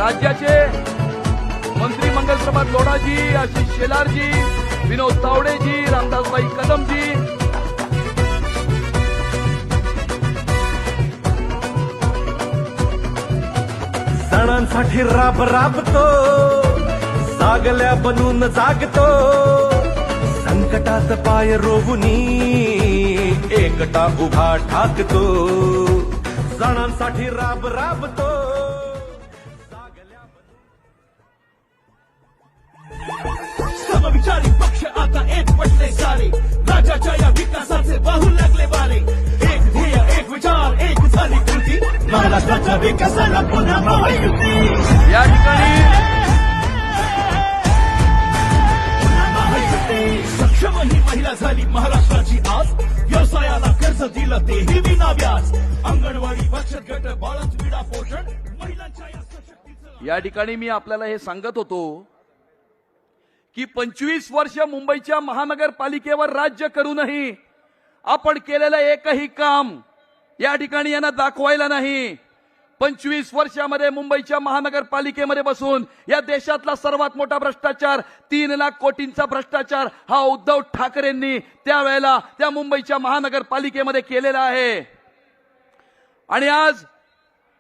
राज्याचे मंत्री मंगलप्रभात लोढाजी, आशिष शेलारजी, विनोद तावडेजी, रामदासबाई कदमजी, सणांसाठी राब राबतो, जागल्या बनून जागतो, संकटात पाय रोवुनी एकटा उभा ठाकतो. सणांसाठी राब राबतो, समविचारी पक्ष आता एक पटले सारे, राज्याच्या या विकासाचे वाहू लागले वारे. एक ध्येय, एक विचार, एक झाली कृती, महाराष्ट्राच्या विकासाला पुन्हा महायुती. या ठिकाणी सक्षम ही महिला झाली महाराष्ट्राची आज, व्यवसायाला कर्ज दिलं तेही विना व्याज. अंगणवाडी, बचत गट, बाळंत विडा पोषण, महिलांच्या या सशक्तीचं. या ठिकाणी मी आपल्याला हे सांगत होतो की 25 वर्ष मुंबईच्या महानगरपालिकेवर राज्य करूनही आपण केलेलं एकही काम या ठिकाणी यांना दाखवायला नाही. 25 वर्षामध्ये मुंबईच्या महानगरपालिकेमध्ये बसून या देशातला सर्वात मोठा भ्रष्टाचार, 3 लाख कोटींचा भ्रष्टाचार हा उद्धव ठाकरेंनी त्यावेळेला त्या मुंबईच्या महानगरपालिकेमध्ये केलेला आहे. आणि आज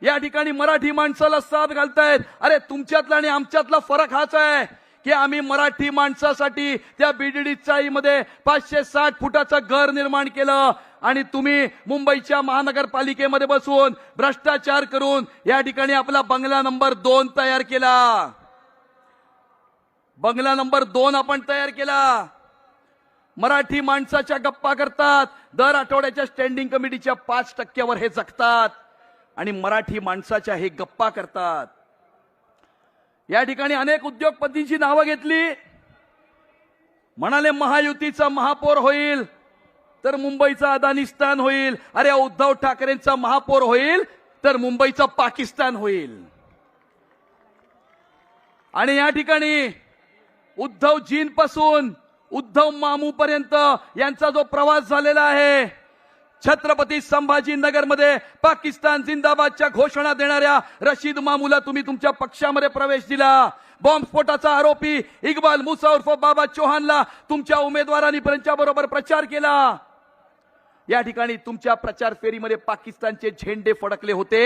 या ठिकाणी मराठी माणसाला साथ घालतायत. अरे तुमच्यातला आणि आमच्यातला फरक हाच आहे की आम्ही मराठी माणसासाठी त्या बीडीडी चाळीमध्ये 560 फुटाचं घर निर्माण केलं आणि तुम्ही मुंबईच्या महानगरपालिकेमध्ये बसून भ्रष्टाचार करून या ठिकाणी आपला बंगला नंबर 2 तयार केला. बंगला नंबर 2 आपण तयार केला. मराठी माणसाच्या गप्पा करतात. दर आठवड्याच्या स्टँडिंग कमिटीच्या 5% हे जगतात आणि मराठी माणसाच्या हे गप्पा करतात. या ठिकाणी अनेक उद्योगपतींची नावं घेतली. म्हणाले महायुतीचा महापौर होईल तर मुंबईचा अदानिस्तान होईल. अरे उद्धव ठाकरेंचा महापौर होईल तर मुंबईचा पाकिस्तान होईल. आणि या ठिकाणी उद्धवजींपासून उद्धव मामू पर्यंत यांचा जो प्रवास झालेला आहे, छत्रपती संभाजीनगरमध्ये पाकिस्तान जिंदाबादच्या घोषणा देणाऱ्या रशीद मामूला तुम्ही तुमच्या पक्षामध्ये प्रवेश दिला. बॉम्बस्फोटाचा आरोपी इक्बाल मुसा उर्फ बाबा चौहानला तुमच्या उमेदवारांनी त्यांच्याबरोबर प्रचार केला. या ठिकाणी तुमच्या प्रचार फेरीमध्ये पाकिस्तानचे झेंडे फडकले होते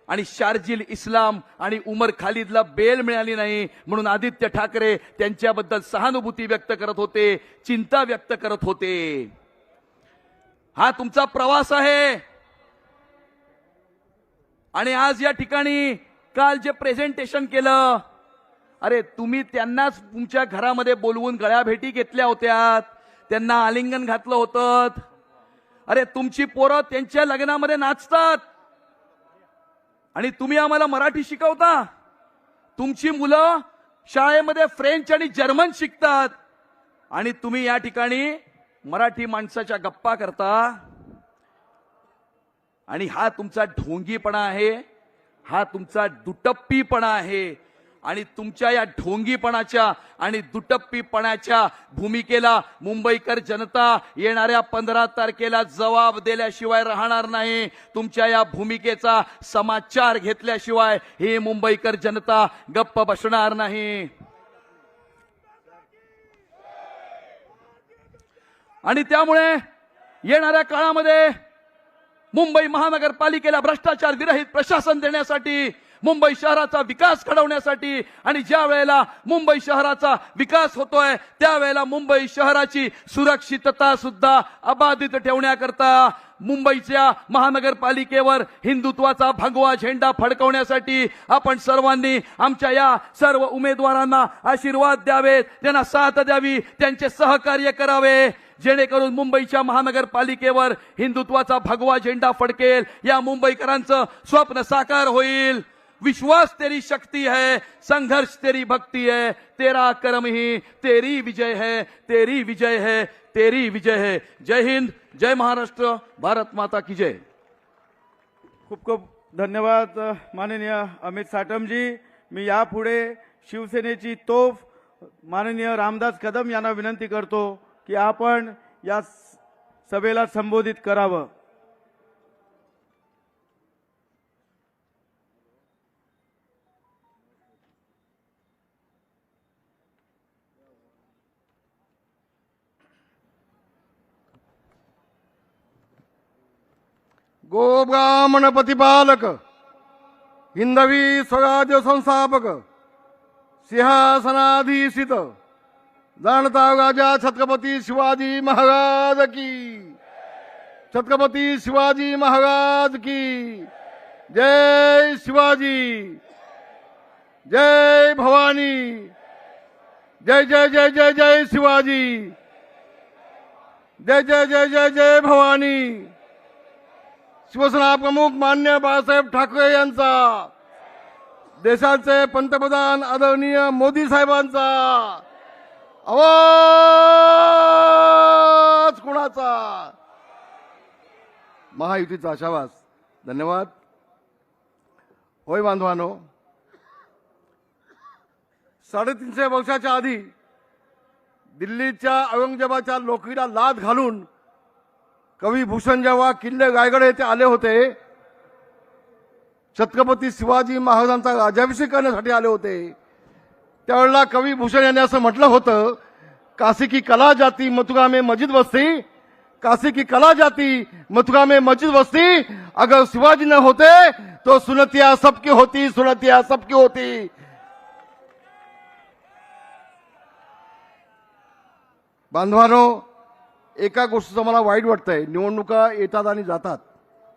आणि शार्जिल इस्लाम आणि उमर खालिदला बेल मिळाली नाही म्हणून आदित्य ठाकरे त्यांच्याबद्दल सहानुभूती व्यक्त करत होते, चिंता व्यक्त करत होते. हा तुमचा प्रवास आहे. आणि आज या ठिकाणी काल जे प्रेझेंटेशन केलं, अरे तुम्ही त्यांनाच तुमच्या घरामध्ये बोलवून गळ्या भेटी घेतल्या होत्या, त्यांना आलिंगन घातलं होतं. अरे तुमची पोरं त्यांच्या लग्नामध्ये नाचतात आणि तुम्ही आम्हाला मराठी शिकवता. तुमची मुलं शाळेमध्ये फ्रेंच आणि जर्मन शिकतात आणि तुम्ही या ठिकाणी मराठी माणसाच्या गप्पा करता. आणि हा तुमचा ढोंगीपणा आहे, हा तुमचा दुटप्पीपणा आहे. आणि तुमच्या या ढोंगीपणाच्या आणि दुटप्पीपणाच्या भूमिकेला मुंबईकर जनता येणाऱ्या 15 तारखेला जबाब दिल्याशिवाय राहणार नाही. तुमच्या या भूमिकेचा समाचार घेतल्याशिवाय ही मुंबईकर जनता गप्प बसणार नाही. आणि त्यामुळे येणाऱ्या काळामध्ये मुंबई महानगरपालिकेला भ्रष्टाचार विरहित प्रशासन देण्यासाठी, मुंबई शहराचा विकास घडवण्यासाठी आणि ज्या वेळेला मुंबई शहराचा विकास होतोय त्यावेळेला मुंबई शहराची सुरक्षितता सुद्धा अबाधित ठेवण्याकरता मुंबईच्या महानगरपालिकेवर हिंदुत्वाचा भगवा झेंडा फडकवण्यासाठी आपण सर्वांनी आमच्या या सर्व उमेदवारांना आशीर्वाद द्यावेत, त्यांना साथ द्यावी, त्यांचे सहकार्य करावे, जेणेकरून मुंबईच्या महानगरपालिकेवर हिंदुत्वाचा भगवा झेंडा फडकेल. या मुंबईकरांचं स्वप्न साकार होईल. विश्वास तेरी शक्ति है, संघर्ष तेरी भक्ति है, तेरा कर्म ही तेरी विजय है, तेरी विजय है, तेरी विजय है. जय हिंद, जय महाराष्ट्र, भारत माता की जय. खूप खूप धन्यवाद माननीय अमित साटमजी. मी यापुढे शिवसेनेची तोफ माननीय रामदास कदम यांना विनंती करतो की आपण या सभेला संबोधित करावं. गोब्राह्मण प्रतिपालक हिंदवी स्वराज्य संस्थापक सिंहासनाधीशित जाणता राजा छत्रपती शिवाजी महाराज की, छत्रपती शिवाजी महाराज की जय शिवाजी, जय भवानी, जय जय जय जय जय शिवाजी, जय जय जय जय जय भवानी. शिवसेना प्रमुख मान्य बाळासाहेब ठाकरे यांचा, देशाचे पंतप्रधान आदरणीय मोदी साहेबांचा आवाज कुणाचा? महायुतीचा आशावास. धन्यवाद. होय बांधवानो, 350 वर्षाच्या आधी दिल्लीच्या औरंगजेबाच्या लोकरीला लाद घालून कवी भूषण जेव्हा किल्ले रायगड येथे आले होते, छत्रपती शिवाजी महाराजांचा राज्याभिषेक करण्यासाठी आले होते, त्यावेळेला कवी भूषण यांनी असं म्हटलं होतं, काशी की कला जाती मथुरा में मस्जिद बसती, काशी की कला जाती मथुरा में मस्जिद बसती, अगर शिवाजी न होते तो सुनतिया सबकी होती, सुनतिया सबकी होती. बांधवानो, एका गोष्टीचं मला वाईट वाटतंय, निवडणुका येतात आणि जातात.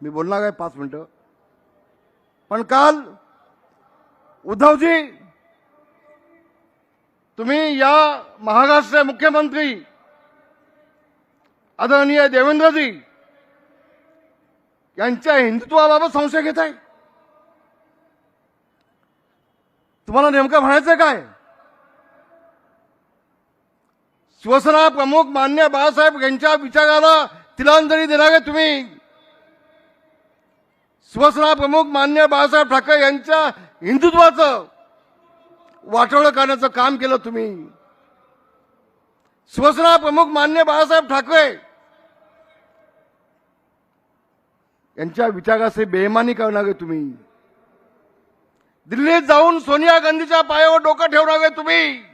मी बोलणार आहे 5 मिनिटं, पण काल उद्धवजी, तुम्ही या महाराष्ट्र मुख्यमंत्री आदरणीय देवेंद्रजी यांच्या हिंदुत्वाबाबत संशय घेताय. तुम्हाला नेमकं म्हणायचं काय? शिवसेना प्रमुख मान्य बाळासाहेब यांच्या विचाराला तिलांजली देणारे तुम्ही, शिवसेना प्रमुख मान्य बाळासाहेब ठाकरे यांच्या हिंदुत्वाचं वाटोळं करण्याचं काम केलं तुम्ही. शिवसेना प्रमुख मान्य बाळासाहेब ठाकरे यांच्या विचाराचे बेईमानी करणारे तुम्ही, दिल्लीत जाऊन सोनिया गांधीच्या पायावर डोकं ठेवणारे तुम्ही,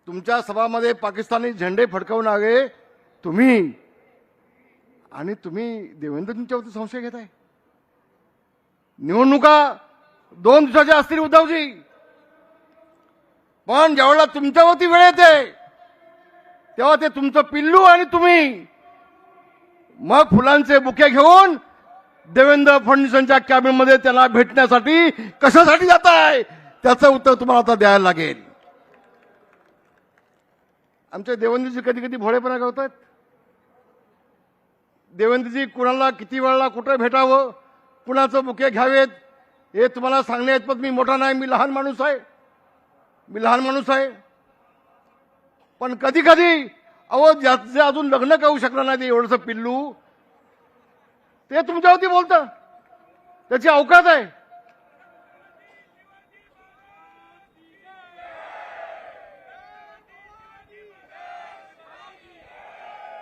तुमच्या सभामध्ये पाकिस्तानी झेंडे फडकवणारे तुम्ही, आणि तुम्ही देवेंद्रजींच्यावरती संशय घेताय. निवडणुका 2 दिवसाच्या असतील उद्धवजी, पण ज्यावेळेला तुमच्यावरती वेळ येते तेव्हा ते तुमचं पिल्लू आणि तुम्ही मग फुलांचे बुके घेऊन देवेंद्र फडणवीसांच्या कॅबिनमध्ये त्यांना भेटण्यासाठी कशासाठी जाताय, त्याचं उत्तर तुम्हाला आता द्यायला लागेल. आमचे देवेंद्रजी कधी कधी भोळेपणा करतात. देवेंद्रजी कुणाला किती वेळेला कुठे भेटावं, कुणाचं बुके घ्यावेत हे तुम्हाला सांगण्यात, पण मी मोठा नाही, मी लहान माणूस आहे, पण कधी कधी ज्याचे अजून लग्न करू शकलं नाही ते एवढंसं पिल्लू, ते तुमच्यावरती बोलतं, त्याची अवकाश आहे.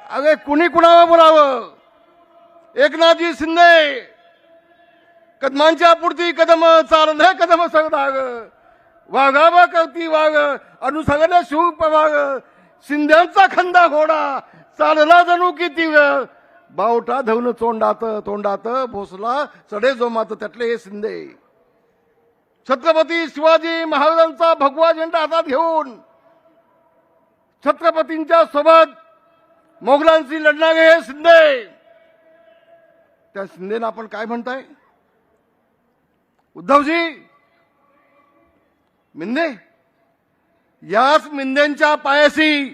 अरे कुणी कुणावर बोलावं? एकनाथजी शिंदे कदमांच्या पुढती कदम चालले कदम सरदार, वाघावा करती वाघ अनुसरले शिव पवार, शिंद्यांचा खंदा घोडा चालला जणू किती वेळ, बावटा धवून तोंडात भोसला चढे जोमात, त्यातले हे शिंदे. छत्रपती शिवाजी महाराजांचा भगवा झेंडा हातात घेऊन छत्रपतींच्या सोबत मोगलांशी लढणारे हे शिंदे, त्या शिंदेना आपण काय म्हणताय? उद्धवजी, मिंदे, याच मिंदेंच्या पायाशी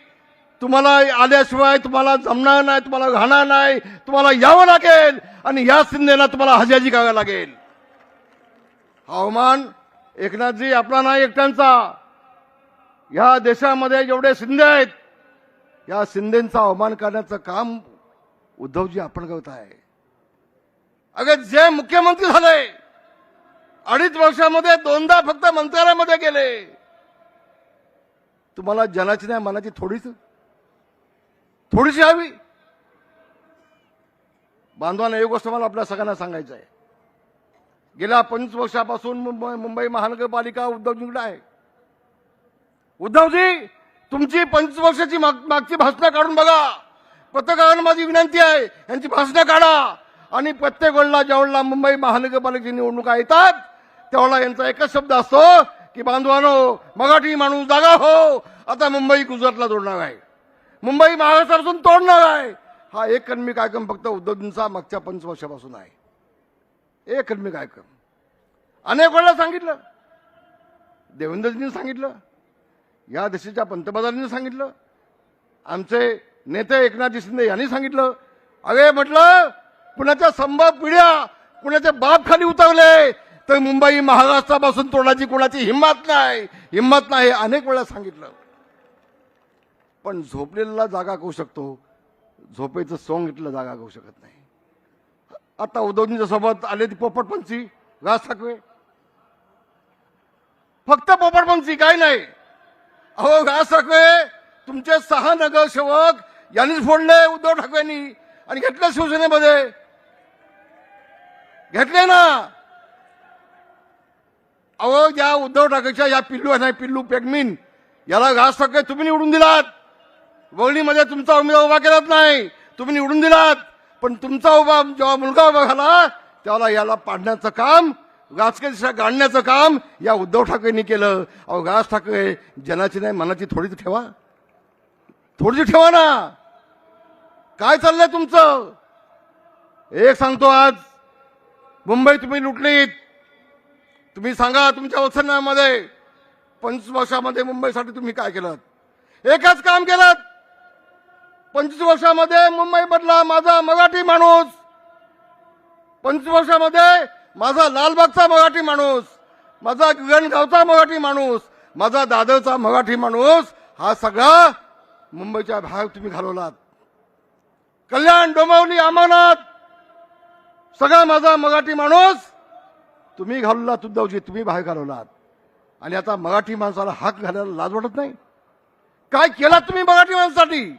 तुम्हाला आल्याशिवाय तुम्हाला जमणार नाही, तुम्हाला राहणार नाही, तुम्हाला यावं लागेल, आणि या शिंदेना तुम्हाला हजाजी करावं लागेल. अवमान एकनाथजी आपला नाही एकट्यांचा, या देशामध्ये जेवढे शिंदे आहेत या शिंदेचा अवमान करण्याचं काम उद्धवजी आपण करताय. अगं जे मुख्यमंत्री झाले 2.5 वर्षामध्ये 2दा फक्त मंत्रालयामध्ये गेले, तुम्हाला जनाची नाही मनाची थोडीशी हवी. बांधवांना एक गोष्ट मला आपल्या सगळ्यांना सांगायचं आहे, गेल्या 25 वर्षापासून मुंबई महानगरपालिका उद्धवजींकडे आहे. उद्धवजी, तुमची 25 वर्षाची मागची भाषणं काढून बघा, पत्रकारांना माझी विनंती आहे, यांची भाषणं काढा आणि प्रत्येक वेळेला ज्यावेळेला मुंबई महानगरपालिकेची निवडणुका येतात त्यावेळेला यांचा एकच शब्द असतो की बांधवानो, मराठी माणूस जागा हो, आता मुंबई गुजरातला जोडणार आहे, मुंबई महाराष्ट्रापासून तोडणार आहे. हा एक कलमी कार्यक्रम फक्त उद्धवजींचा मागच्या 5 वर्षापासून आहे. एक कलमी कार्यक्रम अनेक वेळेला सांगितलं, देवेंद्रजींनी सांगितलं, या देशाच्या पंतप्रधानांनी सांगितलं, आमचे नेते एकनाथजी शिंदे यांनी सांगितलं. अरे म्हटलं, कुणाच्या संभाव्य पिढ्या कुणाचे बाप खाली उतरले तर मुंबई महाराष्ट्रापासून तोडायची कुणाची हिंमत नाही, अनेक वेळा सांगितलं. पण झोपलेला जागा करू शकतो, झोपेचं सोंग घेतलं जागा करू शकत नाही. आता उद्धवजींच्या सोबत आले ती पोपटपंची राज ठाकरे, फक्त पोपटपंची काही नाही. अहो राज ठाकरे तुमचे 6 नगरसेवक यांनीच फोडले उद्धव ठाकरेंनी आणि घेतले शिवसेनेमध्ये, घेतले ना. अहो या उद्धव ठाकरेच्या या पिल्लू आहे, पिल्लू पेगमीन, याला राज ठाकरे तुम्ही निवडून दिलात. वळणीमध्ये तुमचा उमेदवार उभा केलाच नाही, तुम्ही निवडून दिलात. पण तुमचा जेव्हा मुलगा उभा झाला त्याला याला पाडण्याचं काम, राजकीय दिशा गाडण्याचं काम या उद्धव ठाकरेंनी केलं. अहो राज ठाकरे जनाची नाही मनाची थोडीच ठेवा ना. काय चाललंय तुमचं? एक सांगतो, आज मुंबई तुम्ही लुटलीत. तुम्ही सांगा तुमच्या वचनामध्ये 25 वर्षामध्ये मुंबईसाठी तुम्ही काय केलं? एकच काम केलं. 25 वर्षामध्ये मुंबई मधला माझा मराठी माणूस, 25 वर्षामध्ये माझा लालबागचा मराठी माणूस, माझा गिरणगावचा मराठी माणूस, माझा दादरचा मराठी माणूस, हा सगळा मुंबईच्या बाहेर तुम्ही घालवलात. कल्याण, डोंबिवली, अंबरनाथ सगळा माझा मराठी माणूस तुम्ही घालवलात. उद्धवजी तुम्ही बाहेर घालवलात. आणि आता मराठी माणसाला हाक घालायला लाज वाटत नाही? काय केलात तुम्ही मराठी माणसासाठी?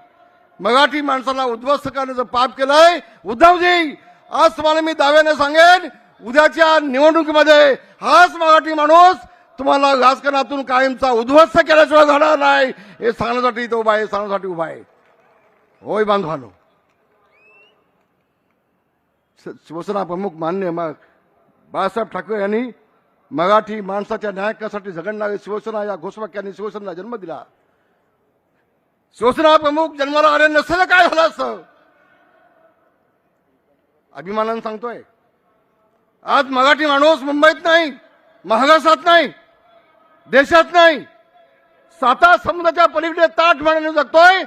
मराठी माणसाला उद्ध्वस्त करण्याचं पाप केलंय उद्धवजी. आज तुम्हाला मी दाव्याने सांगेन, उद्याच्या निवडणुकीमध्ये हाच मराठी माणूस तुम्हाला राजकारणातून कायमचा उद्ध्वस्त केल्याशिवाय घडणार नाही, हे सांगण्यासाठी तो उभा आहे, सांगण्यासाठी उभा आहे. होय बांधवानो, शिवसेना प्रमुख मान्य बाळासाहेब ठाकरे यांनी मराठी माणसाच्या न्यायासाठी झगडणारी शिवसेना या घोषवाक्याने शिवसेनेला जन्म दिला. शिवसेना प्रमुख जन्माला आले नसलं काय झालं असं? अभिमानानं सांगतोय, आज मराठी माणूस मुंबईत नाही, महाराष्ट्रात नाही, देशात नाही, 7 समुद्राच्या पलीकडे ताठ मांडून जगतोय.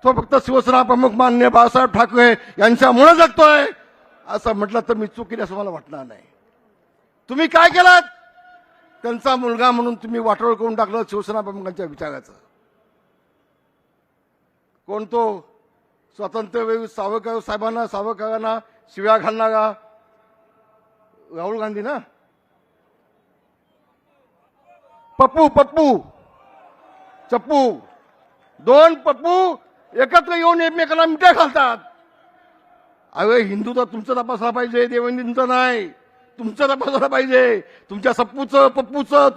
तो फक्त शिवसेना प्रमुख मान्य बाळासाहेब ठाकरे यांच्यामुळे जगतोय. असं म्हटलं तर मी चुकीने असं मला वाटणार नाही. तुम्ही काय केलात? त्यांचा मुलगा म्हणून तुम्ही वाटोळ करून टाकलं शिवसेना प्रमुखांच्या विचाराचं. कोण तो स्वातंत्र्यवीर सावरकरांना शिव्या घालणारा? राहुल गांधी ना? पप्पू चप्पू, 2 पप्पू एकत्र येऊन एकमेकाला मिठ्या घालतात. अरे हिंदू तर तुमचं तपासला पाहिजे, देवेंद्रचं नाही, तुमचं तपासायला पाहिजे. तुमच्या सप्पूचं, पप्पूचं,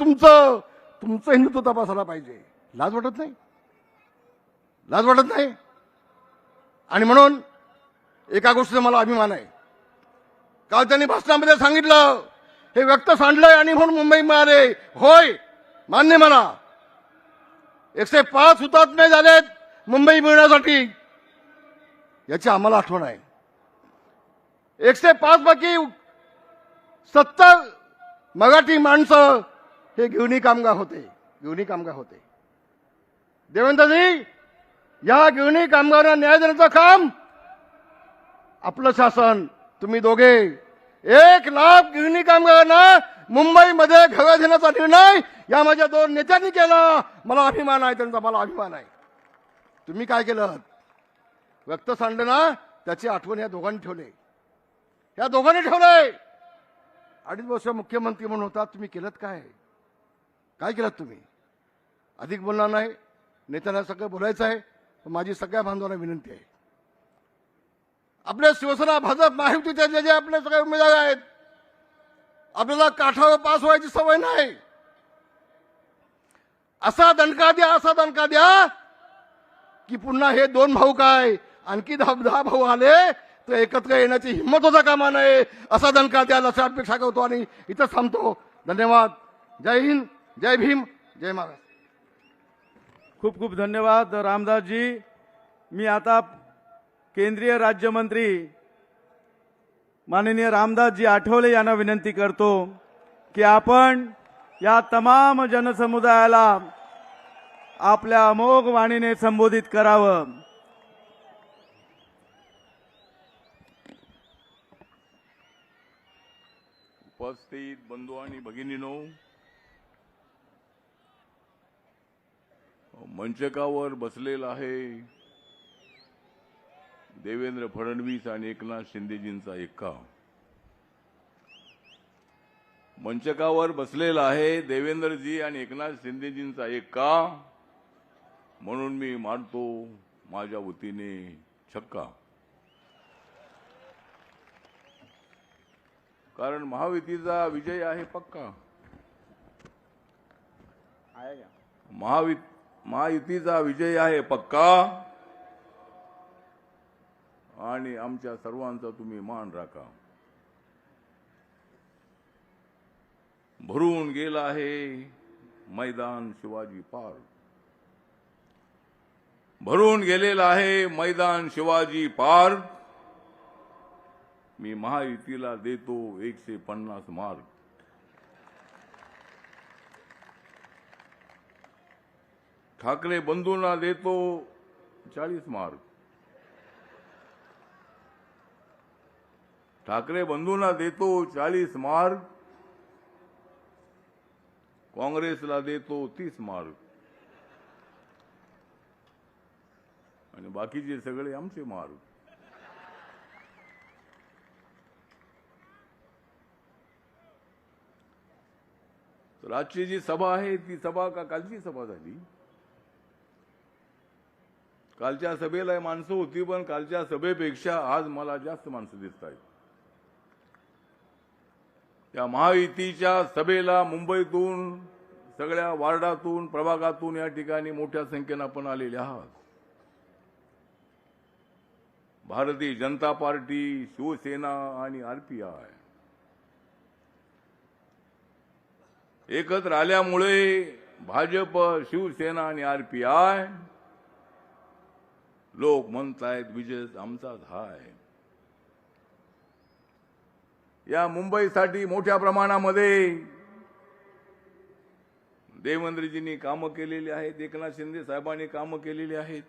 तुमचं हिंदुत्व तपासायला पाहिजे. लाज वाटत नाही? लाज वाटत नाही? आणि म्हणून एका गोष्टीचा मला अभिमान आहे. काल त्यांनी भाषणामध्ये सांगितलं, हे व्यक्त सांडलंय आणि म्हणून मुंबई मिळाले. होय, मान्य मला. 105 हुतात्मे झालेत मुंबई मिळण्यासाठी, याची आम्हाला आठवण आहे. 105 पैकी 70 मराठी माणसं हे गिरणी कामगार होते. देवेंद्रजी, या गिरणी कामगारांना न्याय देण्याचं काम आपलं शासन, तुम्ही दोघे 1 लाख गिरणी कामगारांना मुंबईमध्ये घर देण्याचा निर्णय या माझ्या 2 नेत्यांनी केला. मला अभिमान आहे त्यांचा, मला अभिमान आहे. तुम्ही काय केलं? व्यक्त सांडलं ना, त्याची आठवण या दोघांनी ठेवले. 2.5 वर्ष मुख्यमंत्री म्हणून होता. तुम्ही केलं काय केलं तुम्ही? अधिक बोलणार नाही, नेत्यांना सगळं बोलायचं आहे. माझी सगळ्या बांधवांना विनंती आहे, आपल्या शिवसेना, भाजप, महायुतीचे जे आपले सगळे उमेदवार आहेत, आपल्याला काठावर पास व्हायची सवय नाही. असा दणका द्या की पुन्हा हे दोन भाऊ काय आणखी 10 भाऊ आले तर एकत्र येण्याची हिंमत होता कामा नये असा दणका द्यायला अशा अपेक्षा करतो आणि इथं थांबतो. धन्यवाद. जय हिंद, जय भीम, जय महाराष्ट्र. खूप खूप धन्यवाद रामदासजी. मी आता केंद्रीय राज्यमंत्री माननीय रामदासजी आठवले यांना विनंती करतो की आपण या तमाम जनसमुदायाला आपल्या अमोघ वाणीने संबोधित करावं. उपस्थित बंधू आणि भगिनीनो, मंचकावर बसलेला आहे देवेंद्र फडणवीस आणि एकनाथ शिंदेजींचा एक्का. मंचकावर बसलेला आहे देवेंद्रजी आणि एकनाथ शिंदेजींचा एक्का, म्हणून मी मानतो माझ्या वतीने छक्का. कारण महायुतीचा विजय आहे पक्का. महायुतीचा विजय आहे पक्का आणि आमच्या सर्वांचा तुम्ही मान राखा. भरून गेला आहे मैदान शिवाजी पार्क. भरून गेलेला आहे मैदान शिवाजी पार्क. मी महायुतीला देतो 150 मार्क. ठाकरे बंधूंना देतो 40 मार्क. ठाकरे बंधूंना देतो 40 मार्क. काँग्रेसला देतो 30 मार्क आणि बाकीचे सगळे आमचे मार्क. तर आजची जी सभा आहे ती सभा का कालची सभा झाली? कालच्या सभेला माणसं होती, पण कालच्या सभेपेक्षा आज मला जास्त माणसं दिसत आहेत. त्या महायुतीच्या सभेला मुंबईतून, सगळ्या वार्डातून, प्रभागातून या ठिकाणी मोठ्या संख्येनं आपण आलेले आहात. भारतीय जनता पार्टी, शिवसेना आणि आरपीआय एकत्र आल्यामुळे भाजप, शिवसेना आणि आरपीआय लोक म्हणतायत विजय आमचाच हाय. या मुंबईसाठी मोठ्या प्रमाणामध्ये देवेंद्रजींनी कामं केलेली आहेत, एकनाथ शिंदे साहेबांनी कामं केलेली आहेत.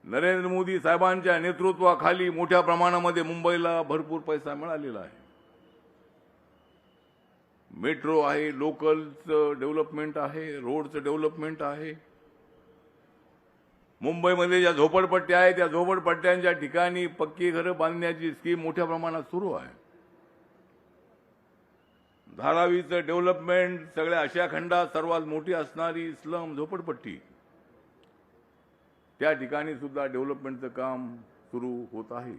नरेंद्र मोदी साहेबांच्या नेतृत्वाखाली मोठ्या प्रमाणामध्ये मुंबईला भरपूर पैसा मिळालेला आहे. मेट्रो आहे, लोकलचं डेव्हलपमेंट आहे, रोडचं डेव्हलपमेंट आहे. मुंबईमध्ये ज्या झोपडपट्ट्या आहेत त्या झोपडपट्ट्यांच्या ठिकाणी पक्की घरं बांधण्याची स्कीम मोठ्या प्रमाणात सुरू आहे. धारावीचं डेव्हलपमेंट, सगळ्या आशिया खंडात सर्वात मोठी असणारी स्लम झोपडपट्टी, त्या ठिकाणी सुद्धा डेव्हलपमेंटचं काम सुरू होत आहे.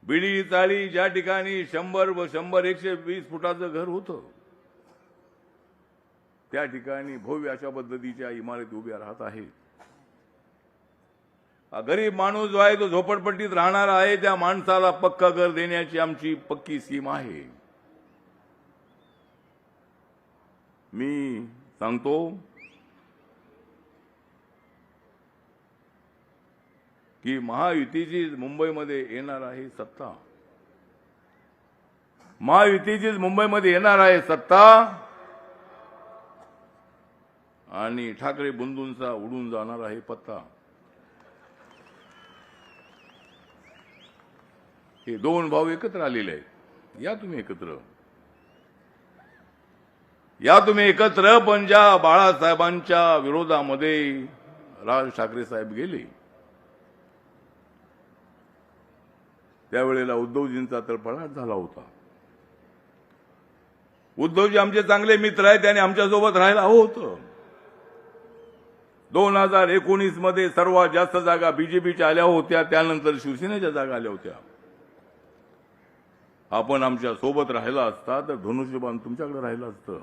बिडी चाळी ज्या ठिकाणी 100-120 फुटाचं घर होतं त्या ठिकाणी भव्य अशा पद्धतीच्या इमारती उभ्या राहत आहेत. गरीब माणूस जो आहे तो झोपडपट्टीत राहणार आहे, त्या माणसाला पक्का घर देण्याची आमची पक्की स्कीम आहे. मी सांगतो की महायुतीची मुंबईमध्ये येणार आहे सत्ता. महायुतीचीच मुंबईमध्ये येणार आहे सत्ता आणि ठाकरे बंधूंचा उडून जाणार आहे पत्ता. हे दोन भाऊ एकत्र आलेले आहेत. या तुम्ही एकत्र, या तुम्ही एकत्र. पण ज्या बाळासाहेबांच्या विरोधामध्ये राज ठाकरे साहेब गेले त्यावेळेला उद्धवजींचा तर पळाट झाला होता. उद्धवजी आमचे चांगले मित्र आहेत, त्याने आमच्यासोबत राहायला हवं होतं. 2019 मध्ये सर्वात जास्त जागा बीजेपीच्या आल्या होत्या, त्यानंतर शिवसेनेच्या जागा आल्या होत्या. आपण आमच्या सोबत राहिला असता तर धनुष्यबाण तुमच्याकडे राहिलं असतं.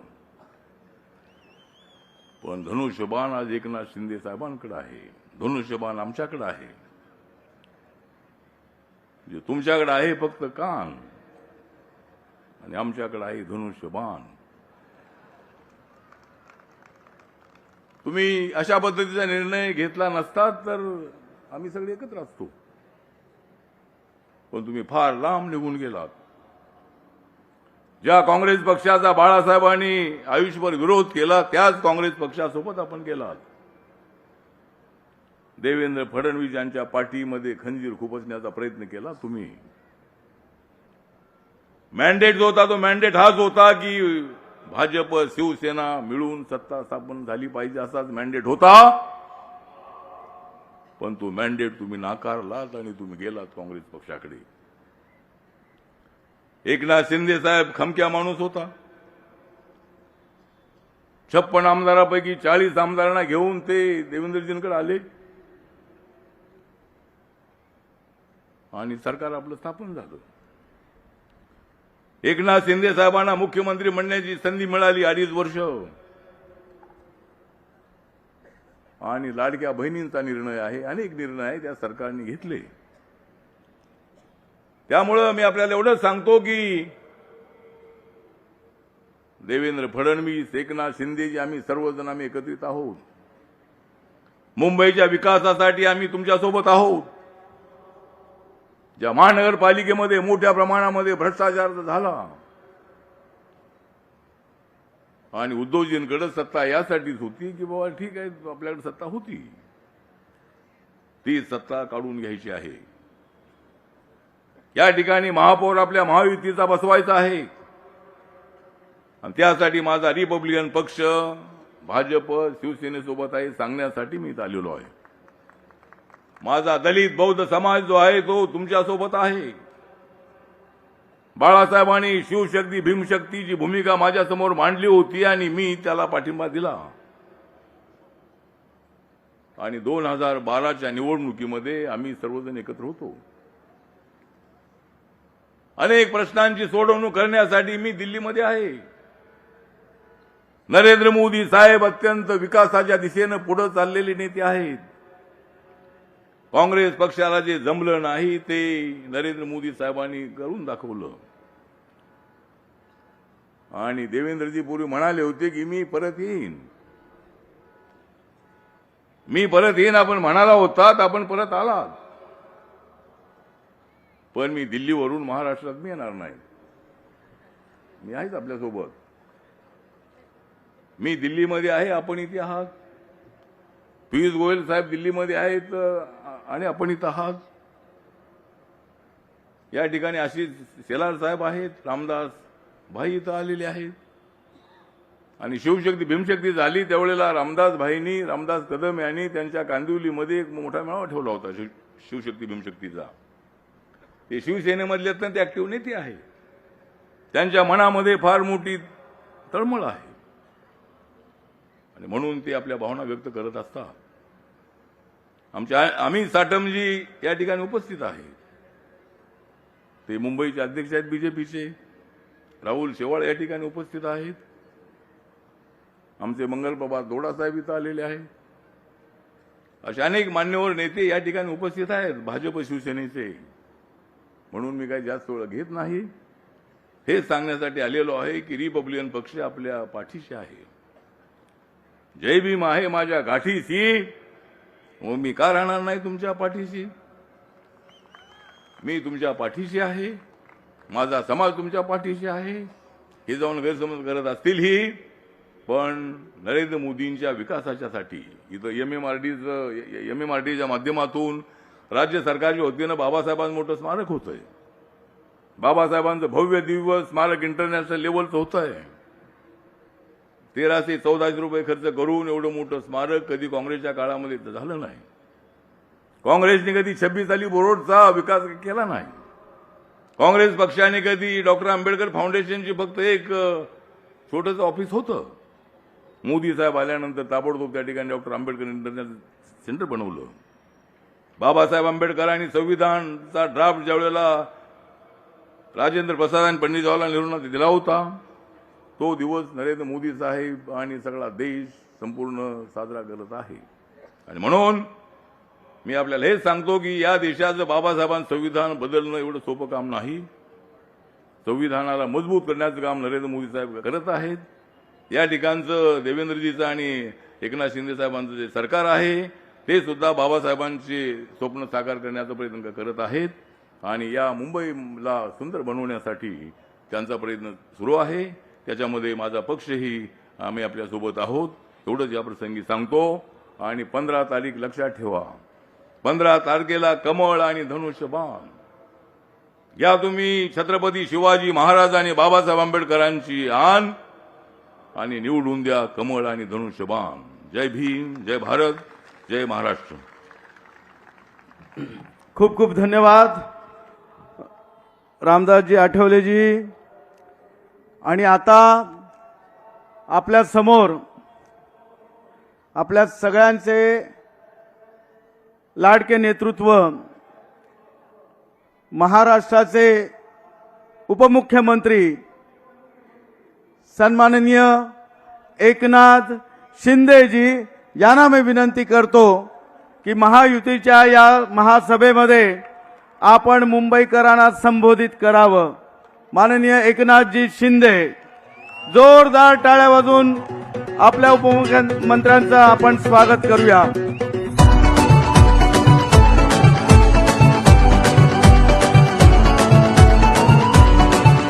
पण धनुष्यबाण आज एकनाथ शिंदे साहेबांकडे आहे, धनुष्यबाण आमच्याकडे आहे. जे तुमच्याकडे आहे फक्त कान आणि आमच्याकडे आहे धनुष्यबाण. तुम्ही अशा पद्धतीचा निर्णय घेतला नसतात तर आम्ही सगळे एकत्र असतो. पण तुम्ही फार लांब निघून गेलात. ज्या काँग्रेस पक्षाचा बाळासाहेबांनी आयुष्यभर विरोध केला त्याच काँग्रेस पक्षासोबत आपण गेलात. देवेंद्र फडणवीस यांच्या पाठीमध्ये खंजीर खुपसण्याचा प्रयत्न केला तुम्ही. मॅन्डेट जो होता तो मॅन्डेट हाच होता की भाजप शिवसेना मिळून सत्ता स्थापन झाली पाहिजे असाच मॅन्डेट होता. पण तो मॅन्डेट तुम्ही नाकारलात आणि तुम्ही गेलात काँग्रेस पक्षाकडे. एकनाथ शिंदे साहेब खमक्या माणूस होता. 56 आमदारापैकी 40 आमदारांना घेऊन ते देवेंद्रजींकडे आले आणि सरकार आपलं स्थापन झालं. एकनाथ शिंदे साहेबांना मुख्यमंत्री म्हणण्याची संधी मिळाली 2.5 वर्ष. आणि लाडक्या बहिणींचा निर्णय आहे, अनेक निर्णय आहे त्या सरकारने घेतले. त्यामुळं मी आपल्याला एवढंच सांगतो की देवेंद्र फडणवीस, एकनाथ शिंदेजी आम्ही सर्वजण आम्ही एकत्रित आहोत. मुंबईच्या विकासासाठी आम्ही तुमच्यासोबत आहोत. ज्या महानगरपालिकेमध्ये मोठ्या प्रमाणामध्ये भ्रष्टाचार झाला आणि उद्धवजींकडे सत्ता यासाठीच होती की बाबा ठीक आहे आपल्याकडे सत्ता होती, ती सत्ता काढून घ्यायची आहे. या ठिकाणी महापौर आपल्या महायुतीचा बसवायचा आहे आणि त्यासाठी माझा रिपब्लिकन पक्ष भाजप शिवसेनेसोबत आहे सांगण्यासाठी मी इथं आलेलो आहे. माझा दलित बौद्ध समाज जो आहे तो तुमच्यासोबत आहे. बाळासाहेबांनी शिवशक्ती भीमशक्तीची भूमिका माझ्यासमोर मांडली होती आणि मी त्याला पाठिंबा दिला. आणि 2012च्या निवडणुकीमध्ये आम्ही सर्वजण एकत्र होतो. अनेक प्रश्नांची सोडवणूक करण्यासाठी मी दिल्लीमध्ये आहे. नरेंद्र मोदी साहेब अत्यंत विकासाच्या दिशेनं पुढे चाललेले नेते आहेत. काँग्रेस पक्षाला जे जमलं नाही ते नरेंद्र मोदी साहेबांनी करून दाखवलं. आणि देवेंद्रजी पूर्वी म्हणाले होते की मी परत येईन, मी परत येईन आपण म्हणाला होतात, आपण परत आलात. पण मी दिल्लीवरून महाराष्ट्रात मी येणार नाही. मी आहेच आपल्यासोबत. मी दिल्लीमध्ये आहे, आपण इथे आहात. पियुष गोयल साहेब दिल्लीमध्ये आहेत आणि आपण इथं आहात. या ठिकाणी आशिष शेलार साहेब आहेत, रामदास भाई इथं आलेले आहेत. आणि शिवशक्ती भीमशक्ती झाली त्यावेळेला रामदास कदम यांनी त्यांच्या कांदिवलीमध्ये एक मोठा मेळावा ठेवला होता शिवशक्ती भीमशक्तीचा. ते शिवसेनेमधले अत्यंत ऍक्टिव्ह नेते आहे. त्यांच्या मनामध्ये फार मोठी तळमळ आहे आणि म्हणून ते आपल्या भावना व्यक्त करत असतात. आम्ही साटमजी या ठिकाणी उपस्थित आहे. ते मुंबईचे अध्यक्ष आहेत बीजेपीचे. राहुल शेवाळ या ठिकाणी उपस्थित आहेत. आमचे मंगलप्रभात दोडा साहेब इथं आलेले आहेत. असे अनेक मान्यवर नेते या ठिकाणी उपस्थित आहेत भाजप शिवसेनेचे. म्हणून मी काही जास्त वेळ घेत नाही. हे सांगण्यासाठी आलेलो आहे की रिपब्लिकन पक्ष आपल्या पाठीशी आहे. जय भीम आहे माझ्या गाठीशी. मग मी का राहणार नाही तुमच्या पाठीशी? मी तुमच्या पाठीशी आहे. माझा समाज तुमच्या पाठीशी आहे. हे जाऊन गैरसमज करत असतील ही, पण नरेंद्र मोदींच्या विकासाच्यासाठी इथं एमएमआरडीच्या माध्यमातून राज्य सरकारच्या वतीनं बाबासाहेबांचं मोठं स्मारक होतंय. बाबासाहेबांचं भव्य दिव्य स्मारक इंटरनॅशनल लेवलचं होतंय. 1314 रुपये खर्च करून एवढं मोठं स्मारक कधी काँग्रेसच्या काळामध्ये झालं नाही. काँग्रेसने कधी 26 अली रोडचा विकास केला नाही. काँग्रेस पक्षाने कधी डॉक्टर आंबेडकर फाउंडेशनची फक्त एक छोटंसं ऑफिस होतं. मोदी साहेब आल्यानंतर ताबडतोब त्या ठिकाणी डॉक्टर आंबेडकर इंटरनॅशनल सेंटर बनवलं. बाबासाहेब आंबेडकरांनी संविधानचा ड्राफ्ट ज्यावेळेला राजेंद्र प्रसाद आणि पंडित जवाहरलाल नेहरूंना दिला होता तो दिवस नरेंद्र मोदी साहेब आणि सगळा देश संपूर्ण साजरा करत आहे. आणि म्हणून मी आपल्याला हेच सांगतो की या देशाचं बाबासाहेबांचं संविधान बदलणं एवढं सोपं काम नाही. संविधानाला मजबूत करण्याचं काम नरेंद्र मोदी साहेब करत आहेत. या ठिकाणचं देवेंद्रजीचं आणि एकनाथ शिंदे साहेबांचं जे सरकार आहे ते सुद्धा बाबासाहेबांचे स्वप्न साकार करण्याचा प्रयत्न करत आहेत. आणि या मुंबईला सुंदर बनवण्यासाठी त्यांचा प्रयत्न सुरू आहे. त्याच्यामध्ये माझा पक्षही आम्ही आपल्यासोबत आहोत एवढंच या प्रसंगी सांगतो. आणि 15 तारीख लक्षात ठेवा. 15 तारखेला कमळ आणि धनुष्यबाण या तुम्ही छत्रपती शिवाजी महाराज आणि बाबासाहेब आंबेडकरांची आण आणि निवडून द्या कमळ आणि धनुष्यबाण. जय भीम, जय भारत, जय महाराष्ट्र. खूप खूप धन्यवाद रामदासजी आठवलेजी. आणि आता आपल्या समोर आपल्या सगळ्यांचे लाडके नेतृत्व महाराष्ट्राचे उपमुख्यमंत्री सन्माननीय एकनाथ शिंदेजी यांना मी विनंती करतो की महायुतीच्या या महासभेमध्ये आपण मुंबईकरांना संबोधित करावं. माननीय एकनाथजी शिंदे, जोरदार टाळ्या वाजवून आपल्या उपमुख्यमंत्र्यांचं आपण स्वागत करूया.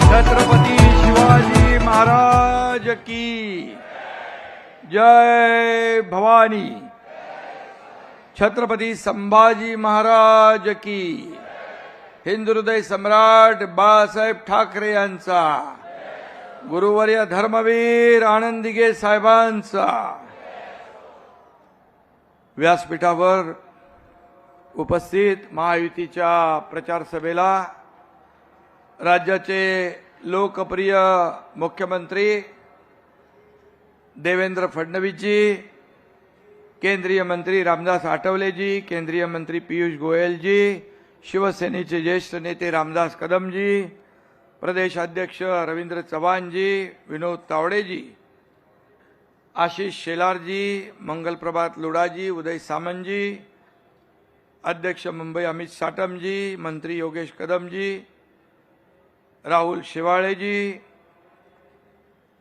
छत्रपती शिवाजी महाराज की जय. भवानी. छत्रपती संभाजी महाराज की. हिंदुहृदय सम्राट बाळासाहेब ठाकरे यांचा. गुरुवर्य धर्मवीर आनंदीगे साहेबांचा. व्यासपीठावर उपस्थित महायुतीच्या प्रचार सभेला राज्याचे लोकप्रिय मुख्यमंत्री देवेंद्र फडणवीसजी, केंद्रीय मंत्री रामदास आठवलेजी, केंद्रीय मंत्री पीयूष गोयलजी, शिवसेनेचे ज्येष्ठ नेते रामदास कदमजी, प्रदेश अध्यक्ष रवींद्र चव्हाणजी, विनोद तावडेजी, आशिष शेलारजी, मंगलप्रभात लुडाजी, उदय सामंतजी, अध्यक्ष मुंबई अमित साटमजी, मंत्री योगेश कदमजी, राहुल शेवाळेजी,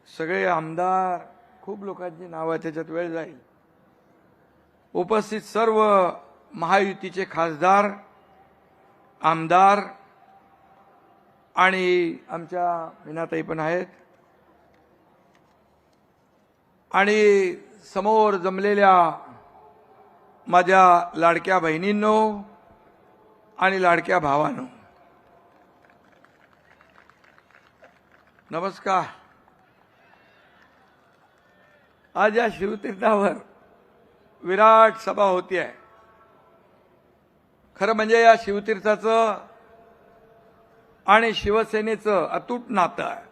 सगळे आमदार, खूप लोकांची नावं त्याच्यात वेळ जाईल. उपस्थित सर्व महायुतीचे खासदार, आमदार आणि आमच्या मीनाताई पण आहेत. आणि समोर जमलेल्या माझ्या लाडक्या बहिणींनो आणि लाडक्या भावांनो, नमस्कार. आज या शिवतीर्थावर विराट सभा होती आहे. खरं म्हणजे या शिवतीर्थाचं आणि शिवसेनेचं अतूट नातं आहे.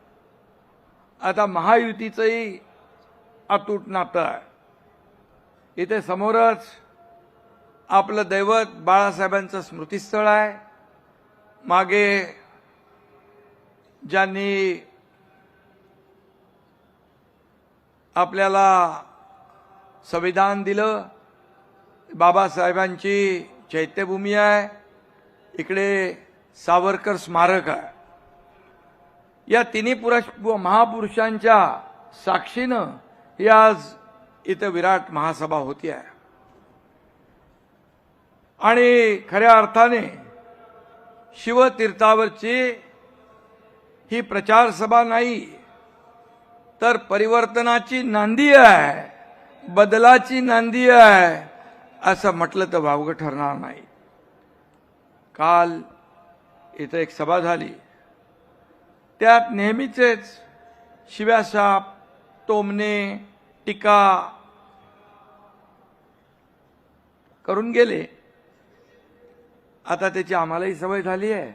आता महायुतीचंही अतूट नातं आहे. इथे समोरच आपलं दैवत बाळासाहेबांचं स्मृतिस्थळ आहे. मागे ज्यांनी आपल्याला संविधान दिलं बाबासाहेबांची चैत्यभूमी आहे. इकडे सावरकर स्मारक आहे. या तिन्ही महापुरुषांच्या साक्षीनं ही आज इथं विराट महासभा होती आहे. आणि खऱ्या अर्थाने शिवतीर्थावरची ही प्रचार सभा नाही तर परिवर्तनाची नांदी आहे, बदलाची नांदी आहे असं म्हटलं तर वावगं ठरणार नाही. काल इथं एक सभा झाली. त्यात नेहमीचेच शिव्याशाप, टोमणे, टीका करून गेले. आता त्याची आम्हालाही सवय झाली आहे,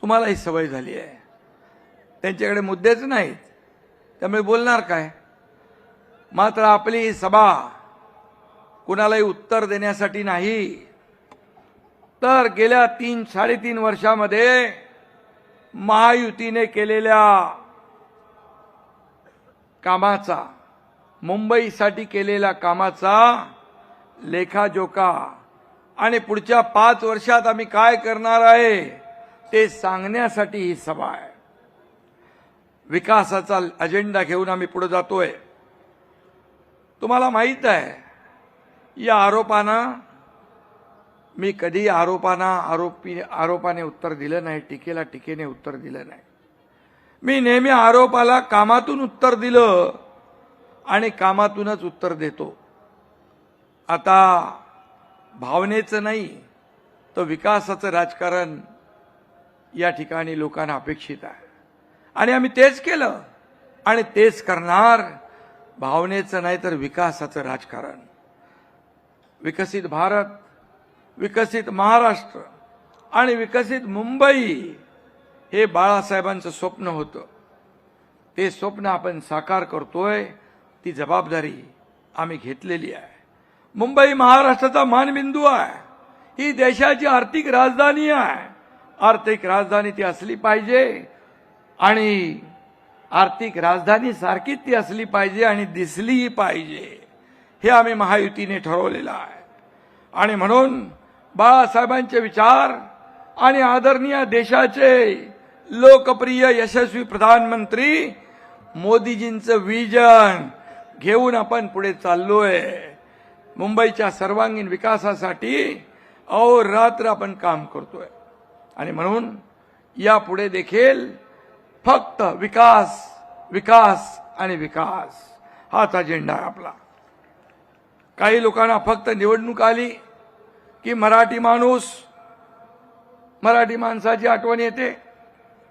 तुम्हालाही सवय झाली आहे. त्यांच्याकडे मुद्देच नाहीत, त्यामुळे बोलणार काय. मात्र आपली ही सभा कुणालाही उत्तर देण्यासाठी नाही, तर गेल्या 3-3.5 वर्षामध्ये महायुतीने केलेल्या कामाचा, मुंबईसाठी केलेल्या कामाचा लेखाजोखा आणि पुढच्या 5 वर्षात आम्ही काय करणार आहे ते सांगण्यासाठी ही सभा आहे. विकासाचा अजेंडा घेऊन आम्ही पुढे जातोय. तुम्हाला माहित आहे, या आरोपांना मी कधी आरोपाने उत्तर दिलं नाही, टीकेला टीकेने उत्तर दिलं नाही. मी नेहमी आरोपाला कामातून उत्तर दिलं आणि कामातूनच उत्तर देतो. आता भावनेचं नाही तर विकासाचं राजकारण या ठिकाणी लोकांना अपेक्षित आहे आणि आम्ही तेच केलं आणि तेच करणार. भावनेचं नाही तर विकासाचं राजकारण. विकसित भारत, विकसित महाराष्ट्र आणि विकसित मुंबई हे बाळासाहेबांचं स्वप्न होतं. ते स्वप्न आपण साकार करतोय. ती जबाबदारी आम्ही घेतलेली आहे. मुंबई महाराष्ट्राचा मानबिंदू आहे. ही देशाची आर्थिक राजधानी आहे. आर्थिक राजधानी ती असली पाहिजे आणि आर्थिक राजधानी सारखीच ती असली पाहिजे आणि दिसलीही पाहिजे. हे आम्ही महायुतीने ठरवलेलं आहे. आणि म्हणून बाळासाहेबांचे विचार आणि आदरणीय देशाचे लोकप्रिय यशस्वी प्रधानमंत्री मोदीजींचं विजन घेऊन आपण पुढे चाललोय. मुंबईच्या सर्वांगीण विकासासाठी अहोरात्र आपण काम करतोय आणि म्हणून यापुढे देखील फक्त विकास, विकास आणि विकास हाच अजेंडा आहे आपला. काही लोकांना फक्त निवडणूक आली की मराठी माणसाची आठवण येते.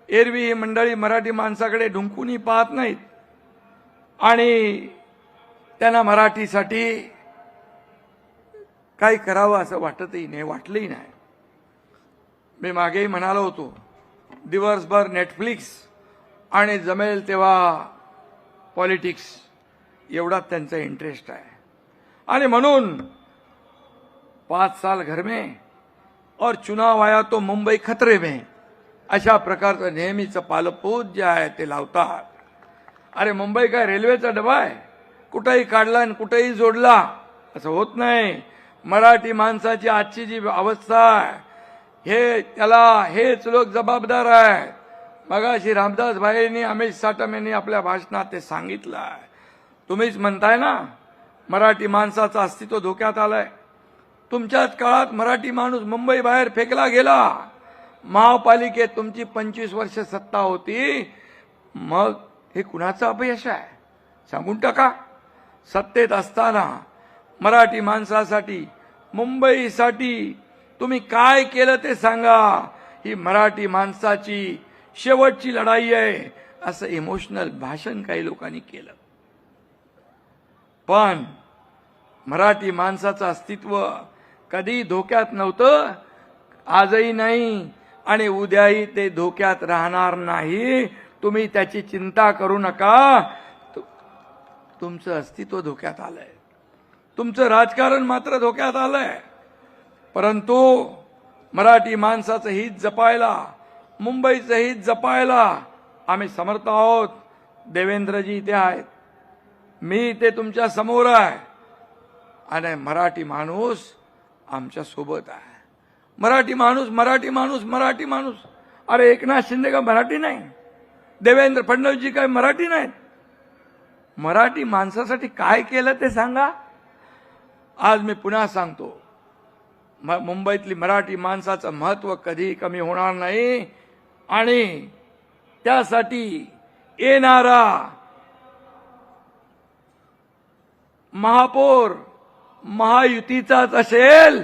एरवी ही मंडळी मराठी माणसाकडे ढुंकूनही पाहत नाहीत आणि त्यांना मराठीसाठी काही करावं असं वाटतही नाही, वाटलंही नाही. मी मागेही म्हणालो होतो, दिवसभर नेटफ्लिक्स आणि जमेल तेव्हा पॉलिटिक्स एवढाच त्यांचा इंटरेस्ट आहे. आणि म्हणून 5 साल घर में और चुनाव आया तो मुंबई खतरे में अशा प्रकारचं नेहमीचं पालपूत जे आहे ते लावतात. अरे मुंबई काय रेल्वेचा डबा आहे, कुठेही काढला आणि कुठेही जोडला असं होत नाही. मराठी माणसाची आजची जी अवस्था आहे हेच लोक जबाबदार आहेत. मगाशी रामदास भाईंनी, अमित साटम यांनी आपल्या भाषणात ते सांगितलं आहे. तुम्हीच म्हणताय ना मराठी माणसाचं अस्तित्व धोक्यात आलंय. तुमच्याच काळात मराठी माणूस मुंबई बाहेर फेकला गेला. महापालिकेत तुमची 25 वर्ष सत्ता होती. मग हे कुणाचं अपयश आहे सांगून टाका. सत्तेत असताना मराठी माणसासाठी, मुंबईसाठी तुम्ही काय केलं ते सांगा. ही मराठी माणसाची शेवटची लढाई आहे असं इमोशनल भाषण काही लोकांनी केलं. पण मराठी माणसाचं अस्तित्व कधी धोक्यात नव्हतं, आजही नाही आणि उद्याही ते धोक्यात राहणार नाही. तुम्ही त्याची चिंता करू नका. तुमचं अस्तित्व धोक्यात आलंय, तुमचं राजकारण मात्र धोक्यात आलंय. परंतु मराठी माणसाचं हित जपायला, मुंबईचं हित जपायला आम्ही समर्थ आहोत. देवेंद्रजी इथे आहेत, मी इथे तुमच्या समोर आहे आणि मराठी माणूस आमच्या सोबत आहे. मराठी माणूस. अरे एकनाथ शिंदे का मराठी नाही? देवेंद्र फडणवीसजी काय मराठी नाहीत? मराठी माणसासाठी काय केलं ते सांगा. आज मी पुन्हा सांगतो, मुंबईतली मराठी माणसाचं महत्व कधी कमी होणार नाही आणि त्यासाठी येणारा महापौर महायुतीचाच असेल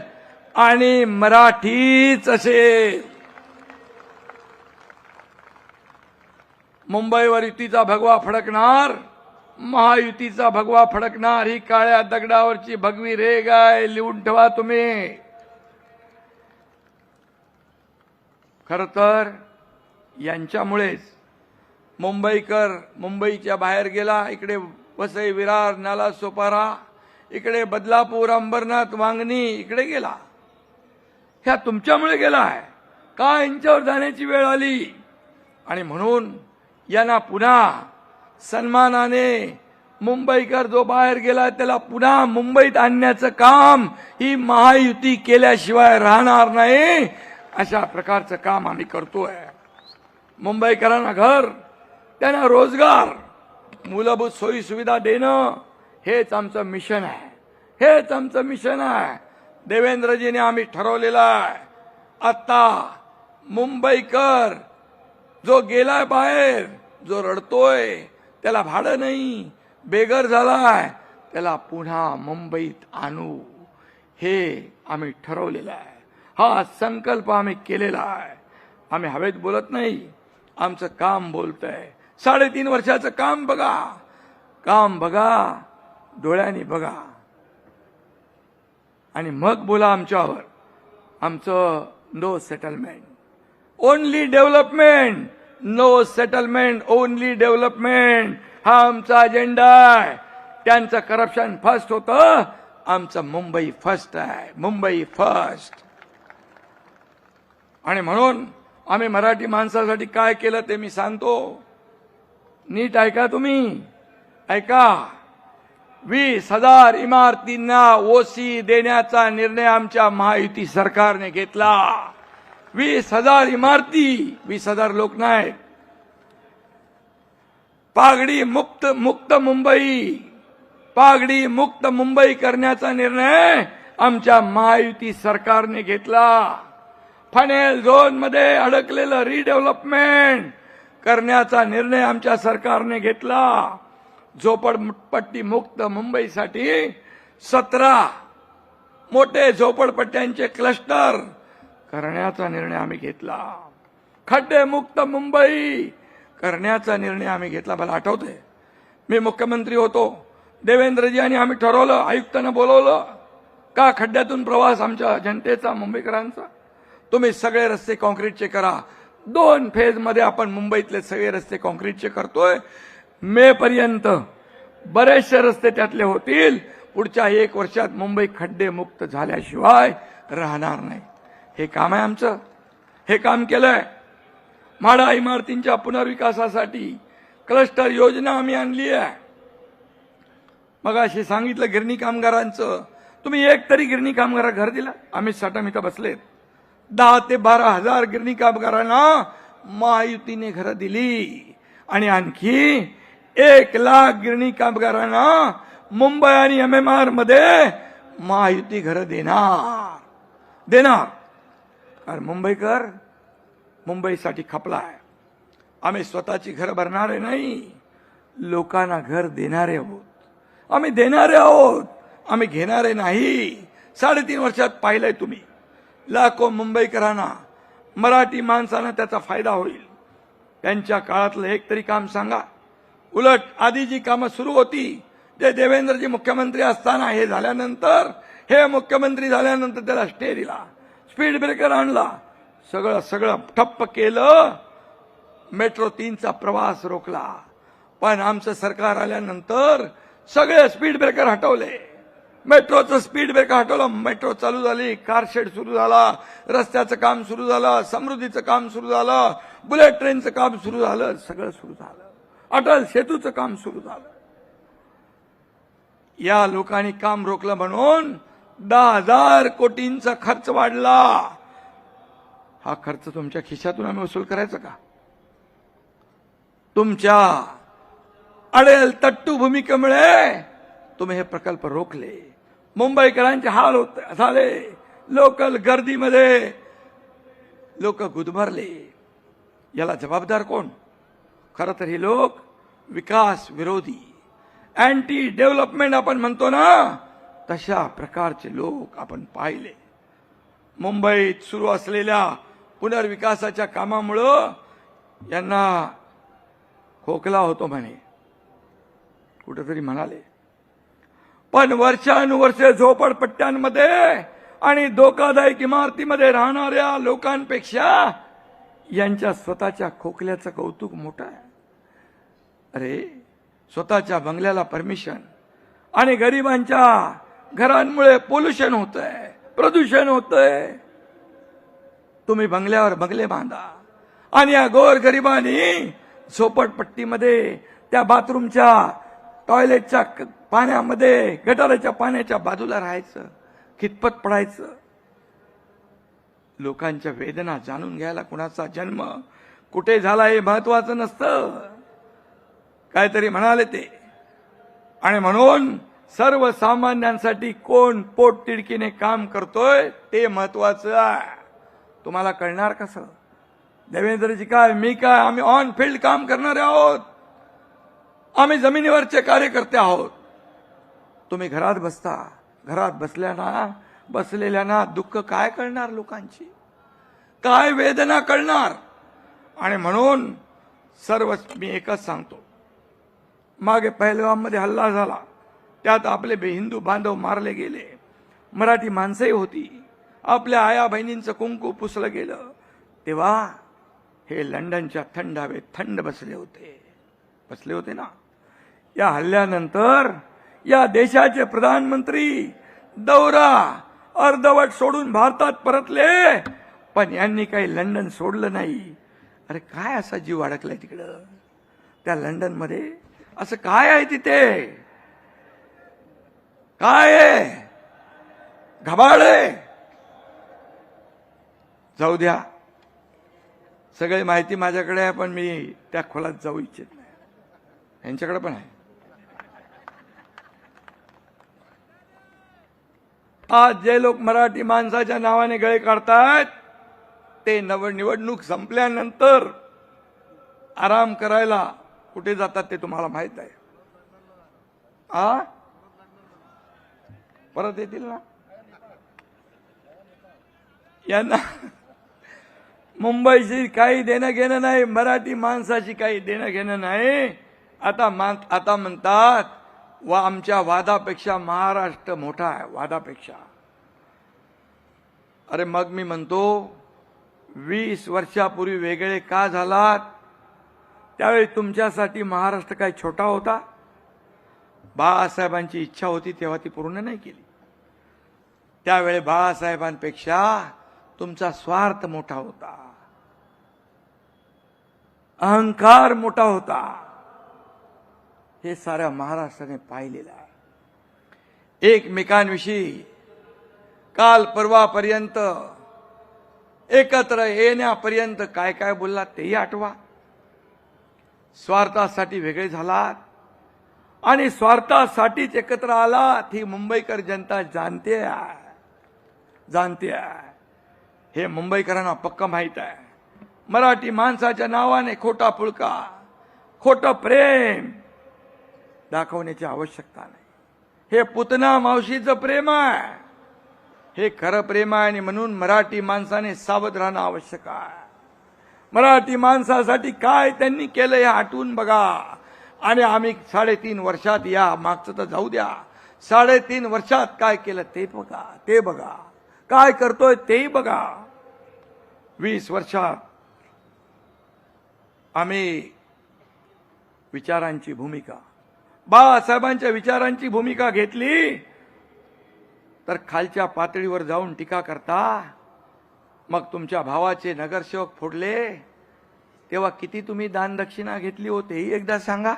आणि मराठीच असेल. मुंबईवर युतीचा भगवा फडकणार, महायुतीचा भगवा फडकणार. ही काळ्या दगडावरची भगवी रेघ आहे, लिहून ठेवा तुम्ही. खर तर यांच्यामुळेच मुंबईच्या बाहेर गेला. इकडे वसई, विरार, नालासोपारा, इकडे बदलापूर, अंबरनाथ, वांगणी इकडे गेला. ह्या तुमच्यामुळे गेला आहे का? यांच्यावर जाण्याची वेळ आली आणि म्हणून यांना पुन्हा सन्मानाने मुंबईकर जो बाहेर गेला त्याला पुन्हा मुंबईत आणण्याचं काम ही महायुती केल्याशिवाय राहणार नाही. अशा प्रकारचं काम आम्ही करतोय. मुंबईकरांना घर, त्यांना रोजगार, मूलभूत सोयी सुविधा देणं हेच आमचं मिशन आहे. हेच आमचं मिशन आहे. देवेंद्रजीने आम्ही ठरवलेलं आहे, आता मुंबईकर जो गेलाय बाहेर, जो रडतोय, त्याला भाडं नाही, बेघर झालाय, त्याला पुन्हा मुंबईत आणू, हे आम्ही ठरवलेलं आहे. हा संकल्प आम्ही केलेला आहे. आम्ही हवेत बोलत नाही, आमचं काम बोलतंय. 3.5 वर्षाचं काम बघा, काम बघा, डोळ्यांनी बघा आणि मग बोला आमच्यावर. आमचं no settlement, only development, no settlement, only development, हा आमचा अजेंडा आहे. त्यांचं करप्शन फर्स्ट होतं, आमचं मुंबई फर्स्ट आहे. मुंबई फर्स्ट. आणि म्हणून आम्ही मराठी माणसासाठी काय केलं ते मी सांगतो. नीट ऐका, तुम्ही ऐका. 20,000 इमारतींना ओसी देण्याचा निर्णय आमच्या महायुती सरकारने घेतला. 20,000 इमारती, 20,000 लोक नाहीत. पागडी मुक्त मुंबई, पागडी मुक्त मुंबई करण्याचा निर्णय आमच्या महायुती सरकारने घेतला. फनेल झोन मध्ये अडकलेलं रिडेव्हलपमेंट करण्याचा निर्णय आमच्या सरकारने घेतला. झोपडपट्टी मुक्त मुंबईसाठी 17 मोठे झोपडपट्ट्यांचे क्लस्टर करण्याचा निर्णय आम्ही घेतला. खड्डे मुक्त मुंबई करण्याचा निर्णय आम्ही घेतला. मला आठवतंय, मी मुख्यमंत्री होतो, देवेंद्रजी आणि आम्ही ठरवलं, आयुक्तांना बोलवलं, का खड्ड्यातून प्रवास आमच्या जनतेचा, मुंबईकरांचा, तुम्ही सगळे रस्ते काँक्रीटचे करा. 2 फेज मध्ये आपण मुंबईतले सगळे रस्ते काँक्रीटचे करतोय. मे पर्यंत बरेचसे रस्ते त्यातले होतील. पुढच्या 1 वर्षात मुंबई खड्डे मुक्त झाल्याशिवाय राहणार नाही. हे काम आहे आमचं. हे काम केलंय. म्हाडा इमारतींच्या पुनर्विकासासाठी क्लस्टर योजना आम्ही आणली आहे. मगाशी सांगितलं गिरणी कामगारांचं, तुम्ही एक तरी गिरणी कामगार घर दिला? आम्ही साठम इथं बसलेत. 10 ते 12 हजार गिरणी कामगारांना महायुतीने घरं दिली आणि आणखी 1 लाख गिरणी कामगारांना मुंबई आणि MMR मध्ये महायुती घरं देणार. कारण मुंबईकर मुंबईसाठी खपलाय. आम्ही स्वतःची घरं भरणारे नाही, लोकांना घर देणारे आहोत. आम्ही देणारे आहोत, आम्ही घेणारे नाही. 3.5 वर्षात पाहिलंय तुम्ही, लाखो मुंबईकरांना, मराठी माणसांना त्याचा फायदा होईल. त्यांच्या काळातलं एक तरी काम सांगा. उलट आधी जी कामं सुरू होती ते देवेंद्रजी मुख्यमंत्री असताना, हे झाल्यानंतर, हे मुख्यमंत्री झाल्यानंतर त्याला स्टे दिला, स्पीड ब्रेकर आणला, सगळं ठप्प केलं. मेट्रो 3चा प्रवास रोखला. पण आमचं सरकार आल्यानंतर सगळे स्पीड ब्रेकर हटवले. मेट्रोचं स्पीड ब्रेकर हटवलं, मेट्रो चालू झाली, कारशेड सुरू झाला, रस्त्याचं काम सुरू झालं, समृद्धीचं काम सुरू झालं, बुलेट ट्रेनचं काम सुरू झालं, सगळं सुरू झालं. अटल सेतूचं काम सुरू झालं. या लोकांनी काम रोखलं म्हणून 10,000 कोटींचा खर्च वाढला. हा खर्च तुमच्या खिशातून आम्ही वसूल करायचा का? तुमच्या अडेल तट्टू भूमिकेमुळे तुम्ही हे प्रकल्प रोखले. मुंबईकरांचे हाल झाले. लोकल गर्दीमध्ये लोक गुदमरले. याला जबाबदार कोण? खरं तर हे लोक विकास विरोधी, अँटी डेव्हलपमेंट आपण म्हणतो ना, तशा प्रकारचे लोक आपण पाहिले. मुंबईत सुरू असलेल्या पुनर्विकासाच्या कामामुळं यांना खोकला होतो म्हणे, कुठेतरी म्हणाले. पण वर्षानुवर्षे झोपडपट्ट्यांमध्ये आणि धोकादायक इमारतीमध्ये राहणाऱ्या लोकांपेक्षा यांच्या स्वतःच्या खोकल्याचं कौतुक मोठं आहे. अरे, स्वतःच्या बंगल्याला परमिशन आणि गरिबांच्या घरांमुळे पोल्युशन होतंय, प्रदूषण होतंय. तुम्ही बंगल्यावर बंगले बांधा आणि या गोर गरिबांनी झोपडपट्टीमध्ये त्या बाथरूमच्या टॉयलेटच्या पाण्यामध्ये गटाराच्या पाण्याच्या बाजूला राहायचं, खितपत पडायचं. लोकांच्या वेदना जाणून घ्यायला कुणाचा जन्म कुठे झाला हे महत्वाचं नसतं. काहीतरी म्हणाले ते. आणि म्हणून सर्वसामान्यांसाठी कोण पोटतिडकीने काम करतोय ते महत्वाचं आहे. तुम्हाला कळणार कसं? देवेंद्रजी काय, मी काय, आम्ही ऑन फील्ड काम करणारे आहोत. आम्ही जमिनीवरचे कार्यकर्ते आहोत. तुम्ही घरात बसता. घरात बसलेल्यांना दुःख काय कळणार? लोकांची काय वेदना कळणार? आणि म्हणून मी एकच सांगतो, मागे पहलगाममध्ये हल्ला झाला, त्यात आपले हिंदू बांधव मारले गेले, मराठी माणसंही होती, आपल्या आया बहिणींचं कुंकू पुसलं गेलं, तेव्हा हे लंडनच्या थंड हवेत थंड बसले होते ना. या हल्ल्यानंतर या देशाचे प्रधानमंत्री दौरा अर्धवट सोडून भारतात परतले, पण यांनी काही लंडन सोडलं नाही. अरे काय असा जीव अडकलाय तिकडं त्या लंडन मध्ये? असं काय आहे तिथे? काय आहे? घबाड आहे? जाऊ द्या, सगळी माहिती माझ्याकडे आहे, पण मी त्या खोलात जाऊ इच्छित नाही. यांच्याकडे पण आहे. आज जे लोक मराठी माणसाच्या नावाने गळे काढतात ते निवडणूक संपल्यानंतर आराम करायला कुठे जातात ते तुम्हाला माहित आहे. परत येतील ना. यांना मुंबईशी काही देणं घेणं नाही, मराठी माणसाशी काही देणं घेणं नाही. आता म्हणतात आमच्या वादापेक्षा महाराष्ट्र मोठा आहे, वादापेक्षा. अरे मग मी म्हणतो 20 वर्षापूर्वी वेगळे का झालात? त्यावेळी तुमच्यासाठी महाराष्ट्र काही छोटा होता? बाळासाहेबांची इच्छा होती तेव्हा ती पूर्ण नाही केली. त्यावेळी बाळासाहेबांपेक्षा तुमचा स्वार्थ मोठा होता, अहंकार मोठा होता. हे साऱ्या महाराष्ट्राने पाहिलेलं आहे. एकमेकांविषयी काल परवापर्यंत एकत्र येण्यापर्यंत काय काय बोललात तेही आठवा. स्वार्थासाठी वेगळे झालात आणि स्वार्थासाठीच एकत्र आलात ही मुंबईकर जनता जाणते आहे. हे मुंबईकरांना पक्क माहित आहे. मराठी माणसाच्या नावाने खोटा पुळका, खोटं प्रेम दाखवण्याची आवश्यकता नाही. हे पुतना मावशीचं प्रेम आहे, हे खरं प्रेम आहे. आणि म्हणून मराठी माणसाने सावध राहणं आवश्यक आहे. मराठी माणसासाठी काय त्यांनी केलं हे आठवून बघा. आणि आम्ही 3.5 वर्षात, या मागचं तर जाऊ द्या, 3.5 वर्षात काय केलं ते बघा, काय करतोय तेही बघा. 20 वर्षात आम्ही विचारांची भूमिका, बाळासाहेबांच्या विचारांची भूमिका घेतली तर खालच्या पातळीवर जाऊन टीका करता. मग तुमच्या भावाचे नगरसेवक फोडले तेव्हा किती तुम्ही दानदक्षिणा घेतली हो तेही एकदा सांगा.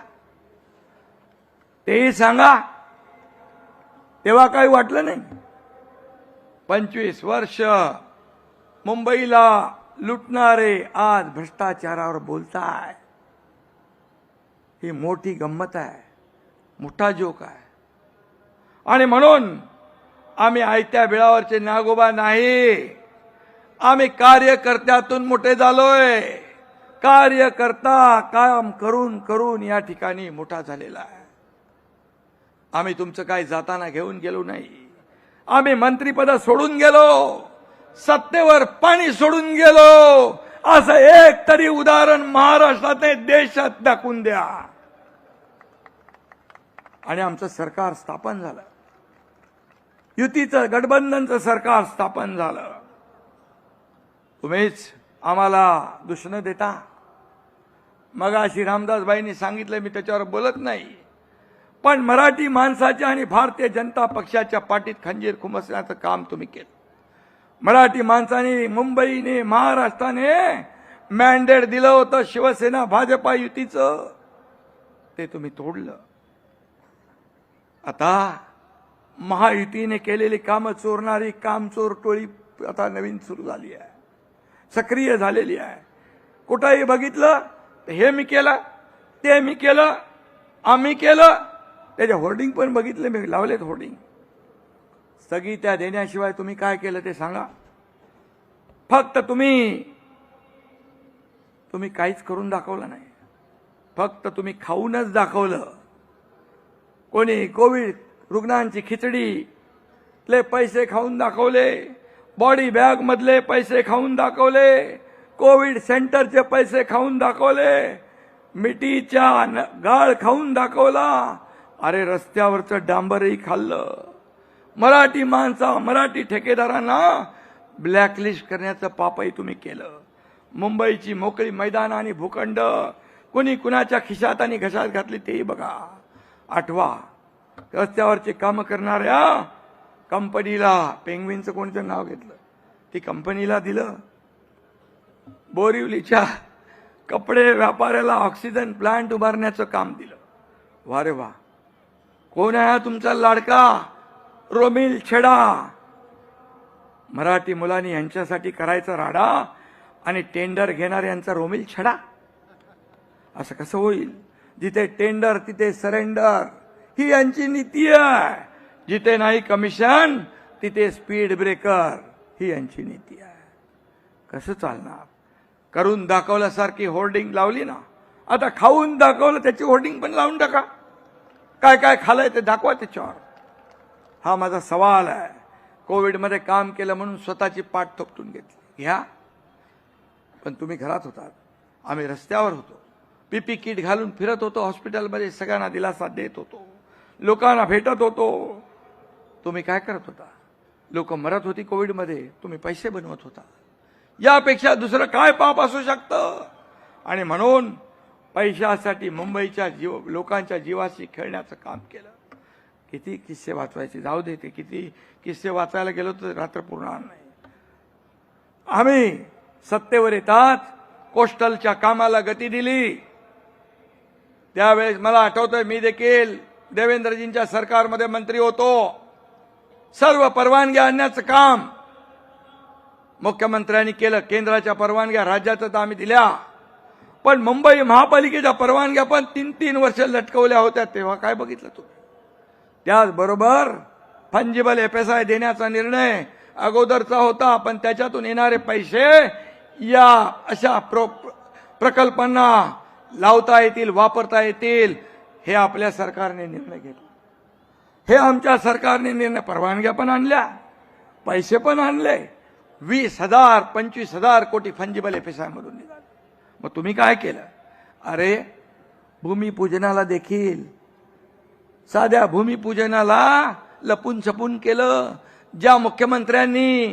तेही सांगा. तेव्हा काही वाटलं नाही. 25 वर्ष मुंबईला लुटणारे आज भ्रष्टाचारावर बोलताय. ही मोठी गंमत आहे, मोठा जोक आहे. आणि म्हणून आम्ही आयत्या बिळावरचे नागोबा नाही. आम्ही कार्यकर्त्यातून मोठे झालोय. कार्यकर्ता काम करून करून या ठिकाणी मोठा झालेला आहे. आम्ही तुमचं काही जाताना घेऊन गेलो नाही. आम्ही मंत्रीपद सोडून गेलो, सत्तेवर पाणी सोडून गेलो. असं एक तरी उदाहरण महाराष्ट्राने देशात दाखवून द्या. आणि आमचं सरकार स्थापन झालं, युतीचं गठबंधनचं सरकार स्थापन झालं. तुम्हीच आम्हाला दुष्ण देता. मगाशी रामदासबाईंनी सांगितलं, मी त्याच्यावर बोलत नाही, पण मराठी माणसाच्या आणि भारतीय जनता पक्षाच्या पाठीत खंजीर खुमसण्याचं काम तुम्ही केलं. मराठी माणसाने, मुंबईने, महाराष्ट्राने मॅन्डेट दिलं होतं शिवसेना भाजपा युतीचं, ते तुम्ही तोडलं. आता महायुतीने केलेली कामं चोरणारी कामचोर टोळी आता नवीन सुरू झाली आहे, सक्रिय झालेली आहे. कुठंही बघितलं तर हे मी केलं, ते मी केलं, आम्ही केलं. त्याचे होर्डिंग पण बघितले मी, लावलेत होर्डिंग. सगळी त्या देण्याशिवाय तुम्ही काय केलं ते सांगा. फक्त तुम्ही काहीच करून दाखवलं नाही, फक्त तुम्ही खाऊनच दाखवलं. कोणी कोविड रुग्णांची खिचडीतले पैसे खाऊन दाखवले, बॉडी बॅग मधले पैसे खाऊन दाखवले, कोविड सेंटरचे पैसे खाऊन दाखवले, मिठीच्या गाळ खाऊन दाखवला. अरे रस्त्यावरचं डांबरही खाल्लं. मराठी ठेकेदारांना ब्लॅकलिस्ट करण्याचं पापही तुम्ही केलं. मुंबईची मोकळी मैदान आणि भूखंड कोणी कुणाच्या खिशात आणि घशात घातली तेही बघा. आठवा, रस्त्यावरचे काम करणाऱ्या कंपनीला, पेंग्विनचं कोणतं नाव घेतलं, ती कंपनीला दिलं. बोरिवलीच्या कपडे व्यापाऱ्याला ऑक्सिजन प्लांट उभारण्याचं काम दिलं. वा रे वा. कोण आहे तुमचा लाडका रोमिल छेडा? मराठी मुलांनी यांच्यासाठी करायचा राडा आणि टेंडर घेणार यांचा रोमिल छडा. असं कसं होईल? जिथे टेंडर तिथे सरेंडर, ही यांची नीती आहे. जिथे नाही कमिशन तिथे स्पीड ब्रेकर, ही यांची नीती आहे. कसं चालणार? करून दाखवल्यासारखी होर्डिंग लावली ना, आता खाऊन दाखवलं त्याची होर्डिंग पण लावून टाका. काय काय खाल्लंय ते दाखवा त्याच्यावर. हा माझा सवाल आहे. कोविडमध्ये काम केलं म्हणून स्वतःची पाठ थोपटून घेतली, घ्या. पण तुम्ही घरात होतात, आम्ही रस्त्यावर होतो, पीपी किट घालून फिरत होतो, हॉस्पिटलमध्ये सगळ्यांना दिलासा देत होतो, लोकांना भेटत होतो. तुम्ही काय करत होता? लोक मरत होती कोविडमध्ये, तुम्ही पैसे बनवत होता. यापेक्षा दुसरं काय पाप असू शकतं? आणि म्हणून पैशासाठी मुंबईच्या लोकांच्या जीवाशी खेळण्याचं काम केलं. किती किस्से वाचवायचे, जाऊ दे, ते किती किस्से वाचायला गेलो तर रात्र पुरणार नाही. आम्ही सत्तेवर येतात कोस्टलच्या कामाला गती दिली. त्यावेळेस मला आठवतंय, मी देखील देवेंद्रजींच्या सरकारमध्ये मंत्री होतो. सर्व परवानग्या आणण्याचं काम मुख्यमंत्र्यांनी केलं. केंद्राच्या परवानग्या राज्याचं तर आम्ही दिल्या, पण मुंबई महापालिकेच्या परवानग्या पण 3-3 वर्ष लटकवल्या होत्या. तेव्हा काय बघितलं तुम्ही? त्याचबरोबर फंजिबल FSI देण्याचा निर्णय अगोदरचा होता, पण त्याच्यातून येणारे पैसे या अशा प्रकल्पांना लावता येतील, वापरता येतील, हे आपल्या सरकारने निर्णय घेतला. हे आमच्या सरकारने निर्णय, परवानग्या पण आणल्या, पैसे पण आणले. 20,000 25,000 कोटी फंजिबल FSI मधून निघाले. मग तुम्ही काय केलं? अरे भूमिपूजनाला देखील, साध्या भूमिपूजनाला लपून छपून केलं. ज्या मुख्यमंत्र्यांनी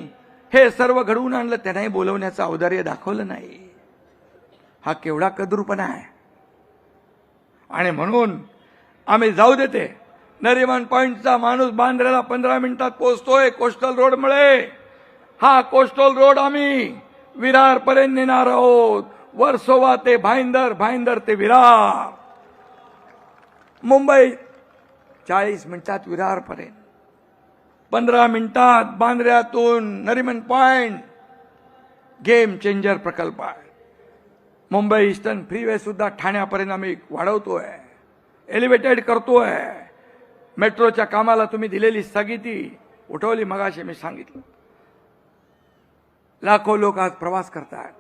हे सर्व घडवून आणलं त्यांनाही बोलवण्याचं औदार्य दाखवलं नाही. हा केवढा कदरूपणा आहे. आणि म्हणून आम्ही जाऊ देते. नरिमन पॉइंटचा माणूस बांद्र्याला 15 मिनिटात पोहोचतोय कोस्टल रोडमुळे. हा कोस्टल रोड आम्ही विरार पर्यंत नेणार आहोत. वर्सोवा ते भाईंदर, भाईंदर ते विरार. मुंबई 40 मिनिटात विरार पर्यंत, 15 मिनिटात बांद्र्यातून नरिमन पॉइंट. गेम चेंजर प्रकल्प आहे. मुंबई ईस्टर्न फ्रीवे सुद्धा ठाण्यापर्यंत आम्ही वाढवतोय, एलिव्हेटेड करतोय. मेट्रोच्या कामाला तुम्ही दिलेली स्थगिती उठवली. मगाशी मी सांगितलं, लाखो लोक आज प्रवास करतात.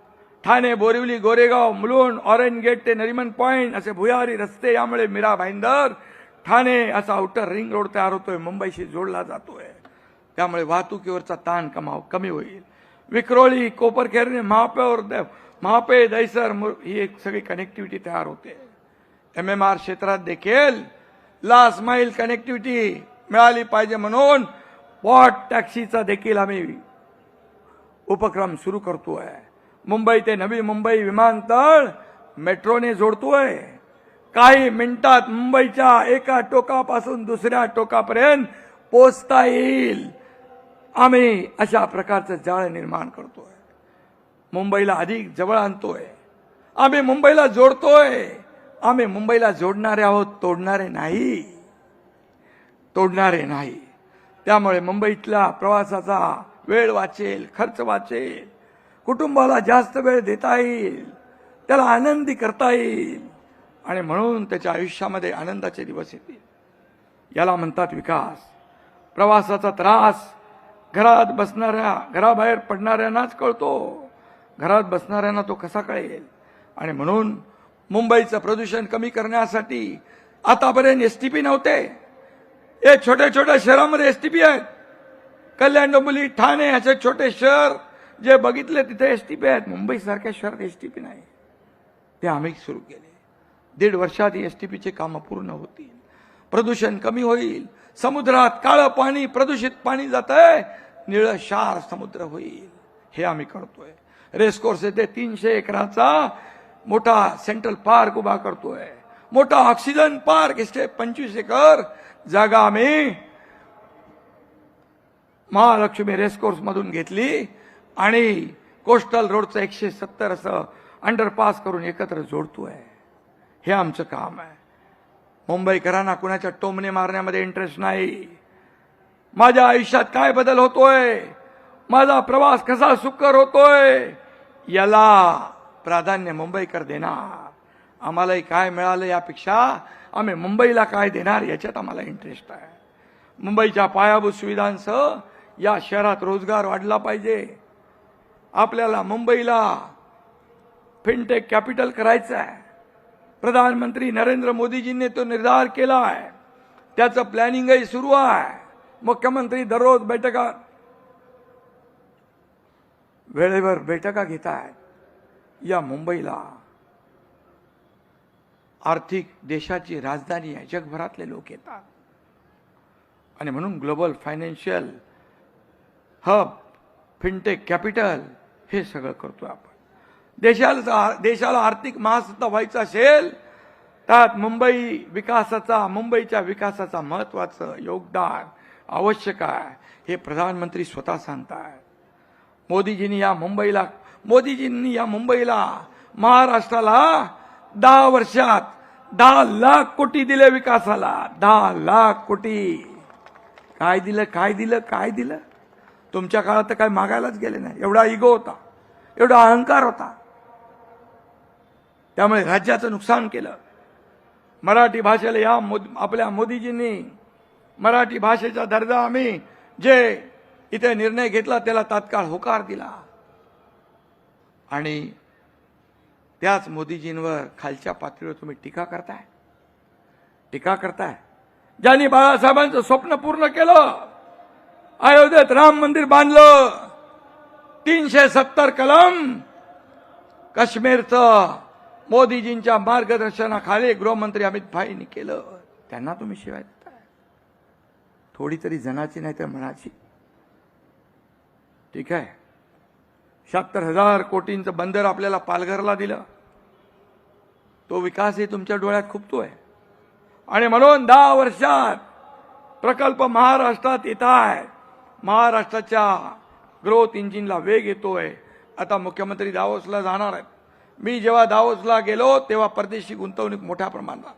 ठाणे, बोरिवली, गोरेगाव, मुलुंड, ऑरेंज गेट ते नरिमन पॉइंट असे भुयारी रस्ते, यामुळे मीरा भाईंदर ठाणे असा आउटर रिंग रोड तयार होतोय, मुंबईशी जोडला जातोय. त्यामुळे वाहतुकीवरचा ताण कमी होईल. विक्रोळी, कोपरखेरणे, महापे, दैसर ही एक सगळी कनेक्टिव्हिटी तयार होते. MMR क्षेत्रात देखील लास्ट माईल कनेक्टिव्हिटी मिळाली पाहिजे म्हणून पॉट टॅक्सीचा देखील आम्ही उपक्रम सुरू करतोय. मुंबई ते नवी मुंबई विमानतळ मेट्रोने जोडतोय. काही मिनिटात मुंबईच्या एका टोकापासून दुसऱ्या टोकापर्यंत पोहोचता येईल. आम्ही अशा प्रकारचं जाळ निर्माण करतोय. मुंबईला अधिक जवळ आणतोय. आम्ही मुंबईला जोडतोय. आम्ही मुंबईला जोडणारे आहोत, तोडणारे नाही. तोडणारे नाही. त्यामुळे मुंबईतल्या प्रवासाचा वेळ वाचेल, खर्च वाचेल, कुटुंबाला जास्त वेळ देता येईल, त्याला आनंदी करता येईल आणि म्हणून त्याच्या आयुष्यामध्ये आनंदाचे दिवस येतील. याला म्हणतात विकास. प्रवासाचा त्रास घराबाहेर पडणाऱ्यांनाच कळतो, घरात बसणाऱ्यांना तो कसा कळेल. आणि म्हणून मुंबईचं प्रदूषण कमी करण्यासाठी आतापर्यंत एसटीपी नव्हते. हे छोट्या छोट्या शहरामध्ये एसटीपी आहेत. कल्याण, डोंबिवली, ठाणे असे छोटे शहर जे बघितले तिथे एसटीपी आहेत. मुंबईसारख्या शहरात एसटीपी नाही. ते आम्ही सुरू केले. 1.5 वर्षात एसटीपीचे कामं पूर्ण होतील. प्रदूषण कमी होईल. समुद्रात काळं पाणी, प्रदूषित पाणी जात आहे, निळं शार समुद्र होईल. हे आम्ही करतोय. रेसकोर्स येथे 300 एकराचा मोठा सेंट्रल पार्क उभा करतोय. मोठा ऑक्सिजन पार्क, 25 एकर जागा आम्ही महालक्ष्मी रेसकोर्स मधून घेतली आणि कोस्टल रोडचं 170 असं अंडरपास करून एकत्र जोडतोय. हे आमचं काम आहे. मुंबईकरांना कुणाच्या टोमणे मारण्यामध्ये इंटरेस्ट नाही. माझ्या आयुष्यात काय बदल होतोय, माझा प्रवास कसा सुकर होतोय, याला प्राधान्य मुंबईकर देणार. आम्हालाही काय मिळालं यापेक्षा आम्ही मुंबईला काय देणार याच्यात आम्हाला इंटरेस्ट आहे. मुंबईच्या पायाभूत सुविधांसह या शहरात रोजगार वाढला पाहिजे. आपल्याला मुंबईला फिनटेक कॅपिटल करायचं आहे. प्रधानमंत्री नरेंद्र मोदीजींनी तो निर्धार केला आहे. त्याचं प्लॅनिंगही सुरू आहे. मुख्यमंत्री दररोज वेळेवर बैठका घेत आहेत. या मुंबईला आर्थिक देशाची राजधानी आहे. जगभरातले लोक येतात आणि म्हणून global financial hub, fintech capital हे सगळं करतोय आपण. देशाला आर्थिक महासत्ता व्हायचं असेल त्यात मुंबईच्या विकासाचा महत्वाचं योगदान आवश्यक आहे. हे प्रधानमंत्री स्वतः सांगतात. मोदीजींनी या मुंबईला महाराष्ट्राला 10 वर्षात 10 लाख कोटी दिले विकासाला. 10 लाख कोटी. काय दिलं? तुमच्या काळात तर काय मागायलाच गेले नाही. एवढा इगो होता, एवढा अहंकार होता. त्यामुळे राज्याचं नुकसान केलं. मराठी भाषेला आपल्या मोदीजींनी मराठी भाषेचा दर्जा आम्ही जे इथे निर्णय घेतला त्याला तात्काळ होकार दिला. आणि त्याच मोदीजींवर खालच्या पातळीवर तुम्ही टीका करताय. ज्यांनी बाळासाहेबांचं स्वप्न पूर्ण केलं, अयोध्येत राम मंदिर बांधलं, 370 कलम काश्मीरचं मोदीजींच्या मार्गदर्शनाखाली गृहमंत्री अमित भाईंनी केलं, त्यांना तुम्ही शिवाय देताय. थोडी तरी जनाची नाही तर मनाची. ठीक आहे, 76,000 कोटींचं बंदर आपल्याला पालघरला दिलं. तो विकासही तुमच्या डोळ्यात खुपतोय. आणि म्हणून 10 वर्षात प्रकल्प महाराष्ट्रात येत आहे. महाराष्ट्राच्या ग्रोथ इंजिनला वेग येतोय. आता मुख्यमंत्री दावोसला जाणार आहेत. मी जेव्हा दावोसला गेलो तेव्हा परदेशी गुंतवणूक मोठ्या प्रमाणात.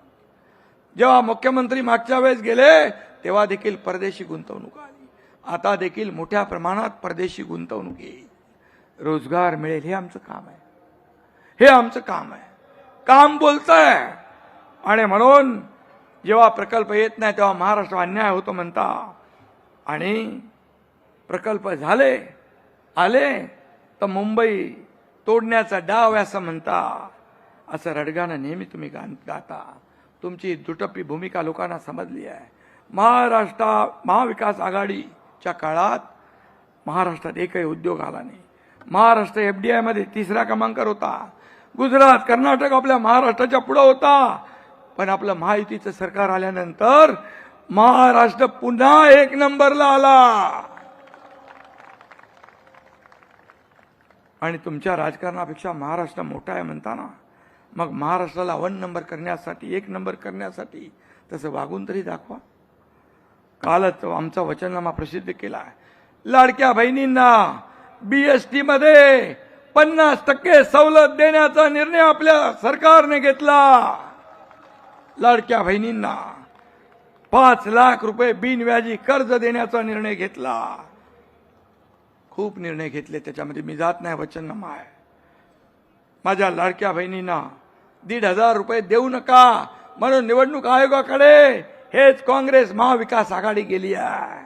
जेव्हा मुख्यमंत्री मागच्या वेळेस गेले तेव्हा देखील परदेशी गुंतवणूक आली. आता देखील मोठ्या प्रमाणात परदेशी गुंतवणूक येईल. रोजगार मिळेल. हे आमचं काम आहे. काम बोलतंय. आणि म्हणून जेव्हा प्रकल्प येत नाही तेव्हा महाराष्ट्र अन्याय होतो म्हणता. आणि प्रकल्प आले तर मुंबई तोडण्याचा डाव असं म्हणता. असं रडगाणं नेहमी तुम्ही गाता. तुमची दुटप्पी भूमिका लोकांना समजली आहे. महाविकास आघाडीच्या काळात महाराष्ट्रात एकही उद्योग आला नाही. महाराष्ट्र FDI मध्ये 3रा क्रमांकावर होता. गुजरात, कर्नाटक आपल्या महाराष्ट्राच्या पुढे होता. पण आपलं महायुतीचं सरकार आल्यानंतर महाराष्ट्र पुन्हा 1 नंबरला आला. आणि तुमच्या राजकारणापेक्षा महाराष्ट्र मोठा आहे म्हणताना मग महाराष्ट्राला 1 नंबर करण्यासाठी, 1 नंबर करण्यासाठी तसं वागून तरी दाखवा. कालच आमचा वचननामा प्रसिद्ध केला आहे. लाडक्या बहिणींना BST मध्ये 50% सवलत देण्याचा निर्णय आपल्या सरकारने घेतला. लाडक्या बहिणींना 5 लाख रुपये बिनव्याजी कर्ज देण्याचा निर्णय घेतला. खूप निर्णय घेतले, त्याच्यामध्ये मी जात नाही, वचननामा आहे. माझ्या लाडक्या बहिणींना 1,500 रुपये देऊ नका म्हणून निवडणूक आयोगाकडे हेच काँग्रेस महाविकास आघाडी गेली आहे.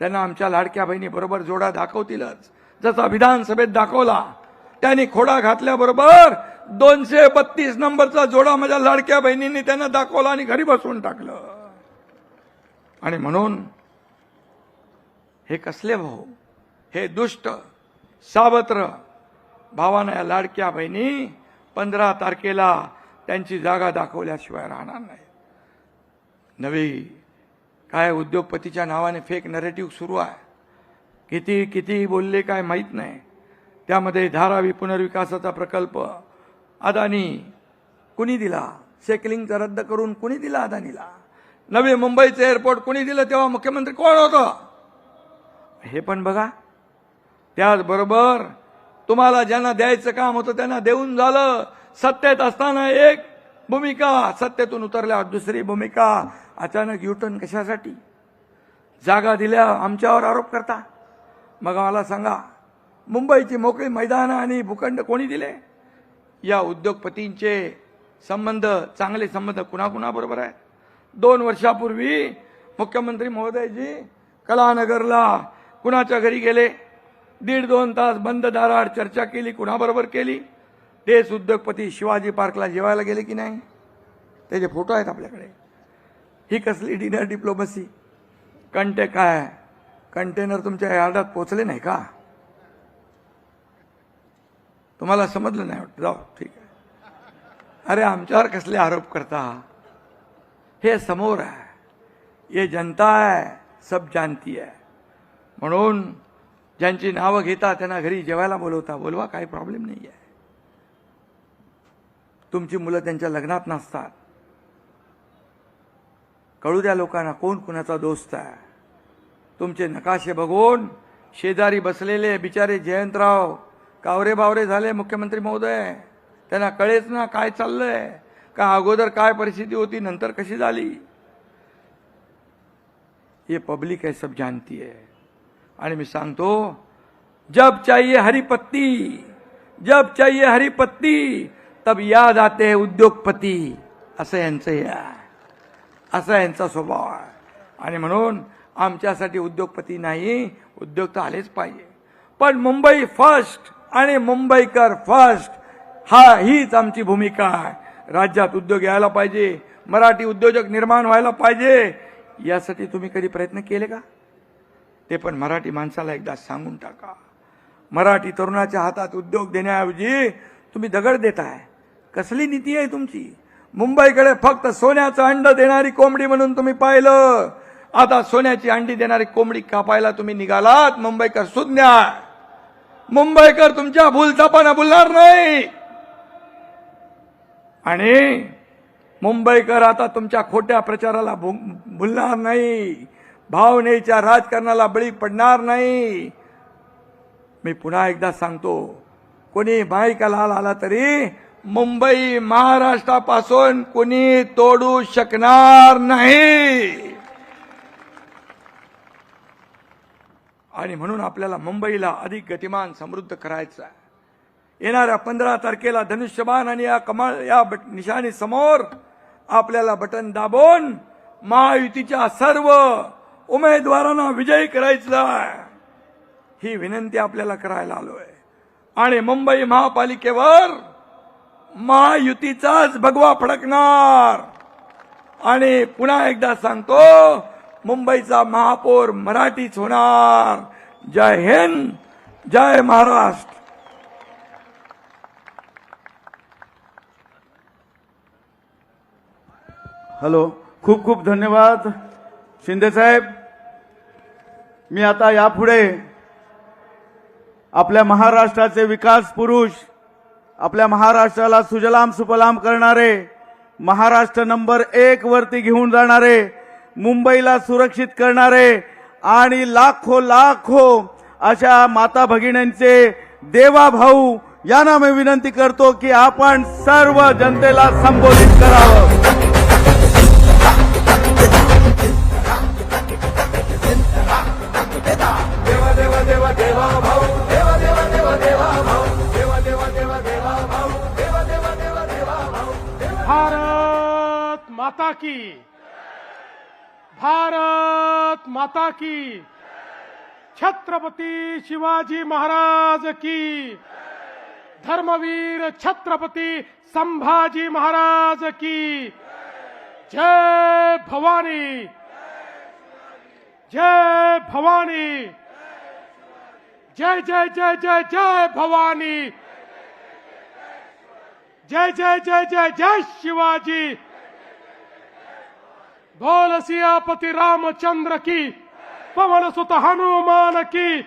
त्यांना आमच्या लाडक्या बहिणी बरोबर जोडा दाखवतीलच, जसा विधानसभेत दाखवला. त्यांनी खोडा घातल्याबरोबर 232 नंबरचा जोडा माझ्या लाडक्या बहिणींनी त्यांना दाखवला आणि घरी बसवून टाकलं. आणि म्हणून हे कसले भाऊ, हे दुष्ट सावत्र भावानं या लाडक्या बहिणी 15 तारखेला त्यांची जागा दाखवल्याशिवाय राहणार नाही. नवी काय उद्योगपतीच्या नावाने फेक नरेटिव्ह सुरू आहे. किती बोलले काय माहीत नाही. त्यामध्ये धारावी पुनर्विकासाचा प्रकल्प अदानी कुणी दिला? सेकलिंगचा रद्द करून कुणी दिला अदानीला? नवी मुंबईचं एअरपोर्ट कुणी दिलं? तेव्हा मुख्यमंत्री कोण होतं? हे पण बघा. त्याचबरोबर तुम्हाला ज्यांना द्यायचं काम होतं त्यांना देऊन झालं. सत्तेत असताना एक भूमिका, सत्तेतून उतरल्यावर दुसरी भूमिका. अचानक युटर्न कशासाठी? जागा दिल्या आमच्यावर आरोप करता. मग मला सांगा, मुंबईची मोकळी मैदानं आणि भूखंड कोणी दिले? या उद्योगपतींचे संबंध, चांगले संबंध कुणाकुणाबरोबर आहेत? 2 वर्षापूर्वी मुख्यमंत्री महोदयजी कलानगरला कुणाच्या घरी गेले? 1.5-2 तास बंद दाराआड चर्चा केली. कुणाबरोबर केली? तेच उद्योगपती शिवाजी पार्कला जेवायला गेले की नाही? त्याचे फोटो आहेत आपल्याकडे. ही कसली डिनर डिप्लोमसी? कंटेनर तुमच्या यार्डात पोचले नाही का? तुम्हाला समजलं नाही वाटतं? जाऊ, ठीक आहे. अरे आमच्यावर कसले आरोप करता? हे समोर आहे, ये जनता है, सब जानती है. म्हणून ज्यांची नावं घेता त्यांना घरी जेवायला बोलवता. बोलवा, काही प्रॉब्लेम नाही आहे. तुमची मुलं त्यांच्या लग्नात नसतात. कळू द्या लोकांना कोण कुणाचा दोस्त आहे. तुमचे नकाशे बघून शेजारी बसलेले बिचारे जयंतराव कावरे बावरे झाले मुख्यमंत्री महोदय. त्यांना कळेच ना काय चाललंय, का अगोदर काय परिस्थिती होती, नंतर कशी झाली. ये पब्लिक है, सब जानती है. आणि मी सांगतो, जब चाहिए हरी पत्ती, जब चाहिए हरी पत्ती, तब याद आते हैं उद्योगपती. असं यांचं हे आहे, असा यांचा स्वभाव आहे. आणि म्हणून आमच्यासाठी उद्योगपती नाही, उद्योग तर आलेच पाहिजे. पण मुंबई फर्स्ट आणि मुंबईकर फर्स्ट, हीच आमची भूमिका आहे. राज्यात उद्योग यायला पाहिजे, मराठी उद्योजक निर्माण व्हायला पाहिजे. यासाठी तुम्ही कधी प्रयत्न केले का? ते पण मराठी माणसाला एकदा सांगून टाका. मराठी तरुणाच्या हातात उद्योग देण्याऐवजी तुम्ही दगड देताय. कसली नीती आहे तुमची? मुंबईकडे फक्त सोन्याचं अंड देणारी कोंबडी म्हणून तुम्ही पाहिलं. आता सोन्याची अंडी देणारी कोंबडी कापायला तुम्ही निघालात. मुंबईकर सुज्ञ, मुंबईकर तुमच्या भूलथापानं बोलणार नाही. आणि मुंबईकर आता तुमच्या खोट्या प्रचाराला भुलणार नाही, भावनेच्या राजकारणाला बळी पडणार नाही. मी पुन्हा एकदा सांगतो, कोणी बाईका लाल आला तरी मुंबई महाराष्ट्रापासून कोणी तोडू शकणार नाही. आणि म्हणून आपल्याला मुंबईला अधिक गतिमान समृद्ध करायचं आहे. येणाऱ्या 15 तारखेला धनुष्यबाण आणि या कमळ या निशाणी समोर आपल्याला बटन दाबून महायुतीच्या सर्व उमेदवारांना विजयी करायचं आहे. ही विनंती आपल्याला करायला आलोय. आणि मुंबई महापालिकेवर महायुतीचाच भगवा फडकणार. आणि पुन्हा एकदा सांगतो, मुंबईचा महापौर मराठीच होणार. जय हिंद, जय महाराष्ट्र. हॅलो, खूप खूप धन्यवाद शिंदे साहेब. मी आता यापुढे आपल्या महाराष्ट्राचे विकास पुरुष, आपल्या महाराष्ट्राला सुजलाम सुफलाम करणारे, महाराष्ट्र नंबर 1 वरती घेऊन जाणारे, मुंबईला सुरक्षित करणारे आणि लाखो लाखो अशा माता भगिनींचे देवा भाऊ यांना मी विनंती करतो की आपण सर्व जनतेला संबोधित करावं. भारत माता की, भारत माता की, छत्रपती शिवाजी महाराज की, धर्मवीर छत्रपती संभाजी महाराज की, जय भवानी, जय भवानी, जय जय जय जय जय भवानी, जय जय जय जय जय शिवाजी, बोल सियापति रामचंद्र की, पवन सुत हनुमान की,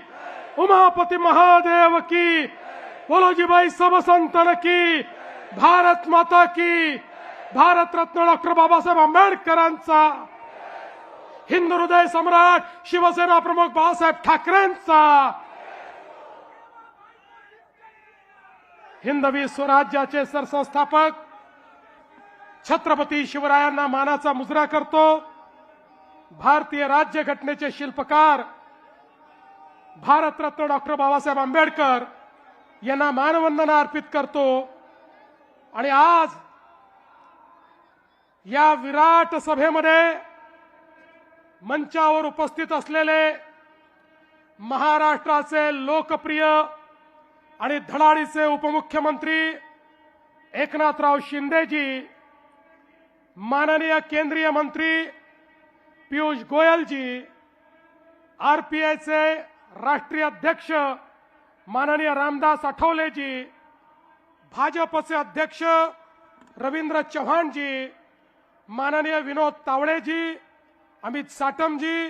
उमापति महादेव की, बोलो जी भाई सब संतन की, भारत माता की, भारत रत्न डॉक्टर बाबासाहेब आंबेडकरांचा, हिंदू हृदय सम्राट शिवसेना प्रमुख बाळासाहेब ठाकरेंचा, हिंदवी स्वराज्याचे सरसंस्थापक छत्रपती शिवरायांना मानाचा मुजरा करतो. भारतीय राज्यघटनेचे शिल्पकार भारतरत्न डॉक्टर बाबासाहेब आंबेडकर यांना मानवंदना अर्पित करतो. आणि आज या विराट सभेमध्ये मंचावर उपस्थित असलेले महाराष्ट्राचे लोकप्रिय आणि धडाडीचे उपमुख्यमंत्री एकनाथराव शिंदेजी, माननीय केंद्रीय मंत्री पीयूष गोयलजी, आरपीआयचे राष्ट्रीय अध्यक्ष माननीय रामदास आठवलेजी, भाजपचे अध्यक्ष रवींद्र चव्हाणजी, माननीय विनोद तावडेजी, अमित साटमजी,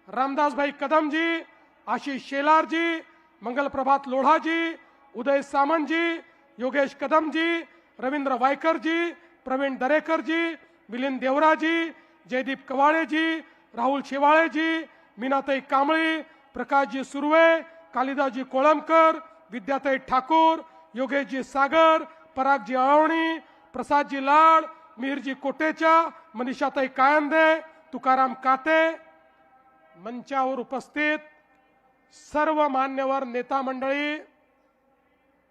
रामदासभाई कदमजी, आशिष शेलारजी, मंगलप्रभात लोढाजी, उदय सामंतजी, योगेश कदमजी, रवींद्र वायकरजी, प्रवीण दरेकरजी, मिलिंद देवराजी, जयदीप कवाळेजी, राहुल शेवाळेजी, मीनाताई कांबळी, प्रकाशजी सुर्वे, कालिदासजी कोळंबकर, विद्याताई ठाकूर, योगेशजी सागर, परागजी अळवणी, प्रसादजी लाड, मिहिरजी कोटेचा, मनीषाताई कायंदे, तुकाराम काते, मंचावर उपस्थित सर्व मान्यवर नेता मंडळी,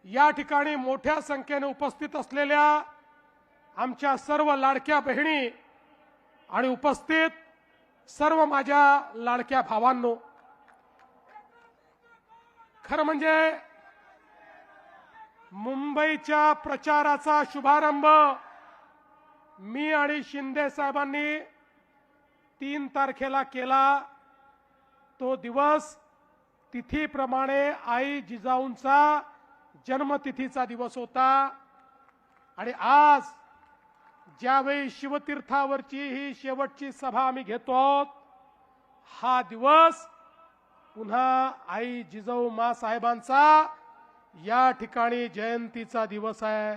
या ठिकाणी मोठ्या संख्येने उपस्थित असलेल्या आमच्या सर्व लाडक्या बहिणी आणि उपस्थित सर्व माझ्या लाडक्या भावांनो, खरं म्हणजे मुंबईच्या प्रचाराचा शुभारंभ मी आणि शिंदे साहेबांनी 3 तारखेला केला. तो दिवस तिथीप्रमाणे आई जिजाऊंचा जन्मतिथीचा दिवस होता. आणि आज ज्यावेळी शिवतीर्थावरची ही शेवटची सभा आम्ही घेतो आहोत, हा दिवस पुन्हा आई जिजाऊ मा साहेबांचा या ठिकाणी जयंतीचा दिवस आहे.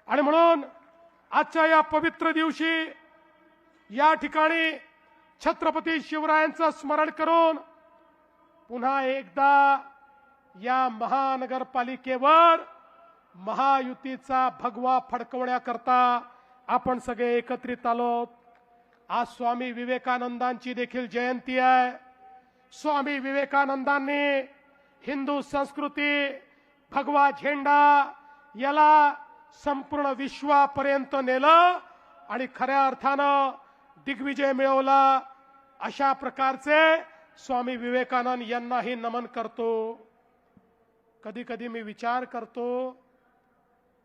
आणि म्हणून आजच्या या पवित्र दिवशी या ठिकाणी छत्रपती शिवरायांचं स्मरण करून पुन्हा एकदा या महानगरपालिकेवर महायुतीचा भगवा फडकवण्याकरता आपण सगळे एकत्रित आलोत. आज स्वामी विवेकानंदांची देखील जयंती आहे. स्वामी विवेकानंदांनी हिंदू संस्कृती, भगवा झेंडा याला संपूर्ण विश्वापर्यंत नेलं आणि खऱ्या अर्थानं दिग्विजय मिळवला. अशा प्रकारचे स्वामी विवेकानंद यांनाही नमन करतो. कधी कधी मी विचार करतो,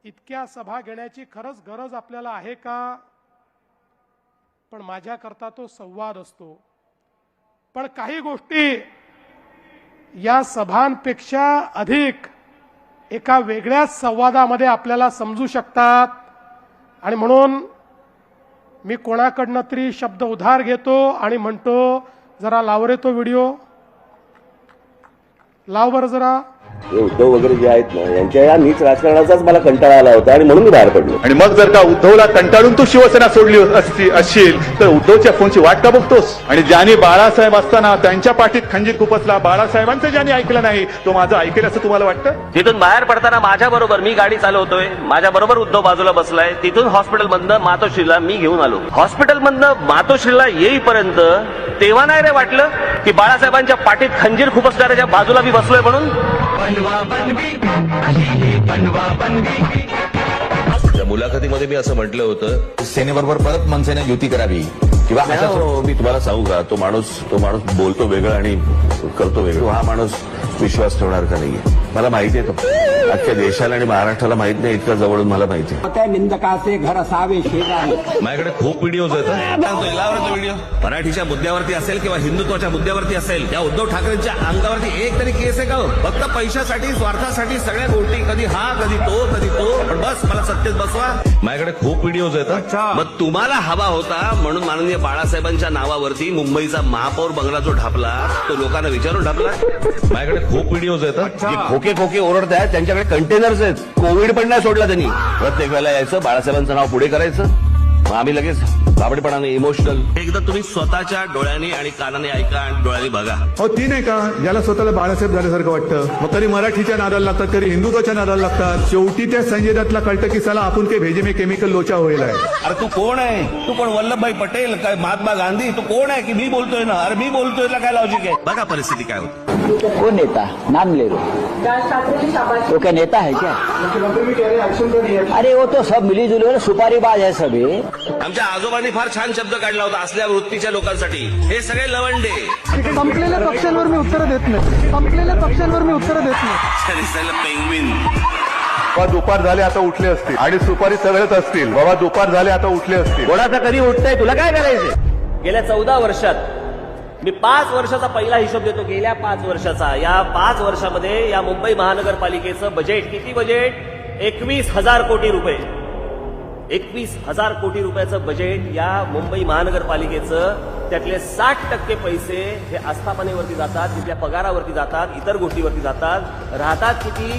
इतक्या सभा घेण्याची खरंच गरज आपल्याला आहे का? पण माझ्याकरता तो संवाद असतो. पण काही गोष्टी या सभांपेक्षा अधिक एका वेगळ्याच संवादामध्ये आपल्याला समजू शकतात. आणि म्हणून मी कोणाकडनं तरी शब्द उधार घेतो आणि म्हणतो, जरा लाव रे तो व्हिडिओ, लाव बरं जरा. हे उद्धव वगैरे जे आहेत ना, यांच्या या नीच राजकारणाचाच मला कंटाळा आला होता आणि म्हणून मी बाहेर पडलो. आणि मग जर का उद्धवला कंटाळून तू शिवसेना सोडली असशील तर उद्धवच्या फोनची वाट का बघतोस? आणि ज्यांनी बाळासाहेब असताना त्यांच्या पाठीत खंजीर खुपसला, बाळासाहेबांचं ज्यांनी ऐकलं नाही तो माझं ऐकेल असं तुम्हाला वाटतं? तिथून बाहेर पडताना माझ्या बरोबर मी गाडी चालवतोय, माझ्या बरोबर उद्धव बाजूला बसलाय. तिथून हॉस्पिटलमधनं मातोश्रीला मी घेऊन आलो. हॉस्पिटलमधनं मातोश्रीला येईपर्यंत तेव्हा नाही रे वाटलं की बाळासाहेबांच्या पाठीत खंजीर खुपसणाऱ्याच्या बाजूला मी बसलोय म्हणून. मुलाखतीमध्ये मी असं म्हटलं होतं, सेनेबरोबर परत मनसेने युती करावी किंवा मी तुम्हाला सांगू का, तो माणूस बोलतो वेगळं आणि करतो वेगळं. हा माणूस विश्वास ठेवणार का नाहीये मला माहिती आहे. तो अख्ख्या देशाला आणि महाराष्ट्राला माहित नाही, इतकं जवळून मला माहिती आहे. त्या निंदकाचे घर असावे शेजारी. माझ्याकडे खूप व्हिडिओज आहेत. व्हिडिओ मराठीच्या मुद्द्यावरती असेल किंवा हिंदुत्वाच्या मुद्द्यावरती असेल, या उद्धव ठाकरेंच्या अंगावरती एक तरी केस आहे का हो? फक्त पैशासाठी, स्वार्थासाठी सगळ्या गोष्टी, कधी हा कधी तो कधी तो, पण बस मला सत्तेत बसवा. माझ्याकडे खूप व्हिडिओज आहेत. मग तुम्हाला हवा होता म्हणून माननीय बाळासाहेबांच्या नावावरती मुंबईचा महापौर बंगला जो ढापला, तो लोकांना विचारून ढापला. माझ्याकडे खूप व्हिडिओज आहेत. जे खोके खोके ओरडत आहेत त्यांच्याकडे कंटेनर्स आहेत. कोविड पण नाही सोडला त्यांनी. प्रत्येक वेळेला यायचं, बाळासाहेबांचं नाव पुढे करायचं, मग आम्ही लगेच बाबडेपणाने इमोशनल. एकदा तुम्ही स्वतःच्या डोळ्यांनी आणि कानाने ऐका आणि डोळ्यांनी बघा. हो ती नाही का ज्याला स्वतःला बाळासाहेब झाल्यासारखं वाटतं, मग कधी मराठीच्या नादाला लागतात, कधी हिंदुत्वाच्या नादाला लागतात. शेवटी त्या संजय दत्तला कळतं की साला आपण काही भेजे में केमिकल लोचा होईल आहे. अरे तू कोण आहे? तू कोण? वल्लभभाई पटेल काय महात्मा गांधी? तू कोण आहे की मी बोलतोय ना? अरे मी बोलतोय ना, काय लॉजिक आहे? बघा परिस्थिती काय होती. वो नेता नाम ले लो, वो क्या नेता है क्या? अरे वो तो सब मिली जुली सुपारीबाज है सभी. आमच्या आजोबांनी फार छान शब्द काढला होता असल्या वृत्तीच्या लोकांसाठी. हे सगळे लवंडे. संपलेल्या पक्षांवर मी उत्तर देत नाही. संपलेल्या पक्षांवर मी उत्तर देत नाही. पेंग्विन. बाबा दुपार झाले आता उठले असतील आणि सुपारी सगळेच असतील. बाबा दुपार झाले आता उठले असतील. कोणाचा कधी उठतंय तुला काय करायचंय? गेल्या 14 वर्षात मी 5 वर्षाचा पहिला हिशोब देतो. गेल्या 5 वर्षाचा, या 5 वर्षामध्ये या मुंबई महानगरपालिकेचं बजेट किती? बजेट 21,000 कोटी रुपये. 21,000 कोटी रुपयाचं बजेट या मुंबई महानगरपालिकेचं. त्यातले 60% पैसे हे आस्थापनेवरती जातात, तिथल्या पगारावरती जातात, इतर गोष्टीवरती जातात. राहतात किती?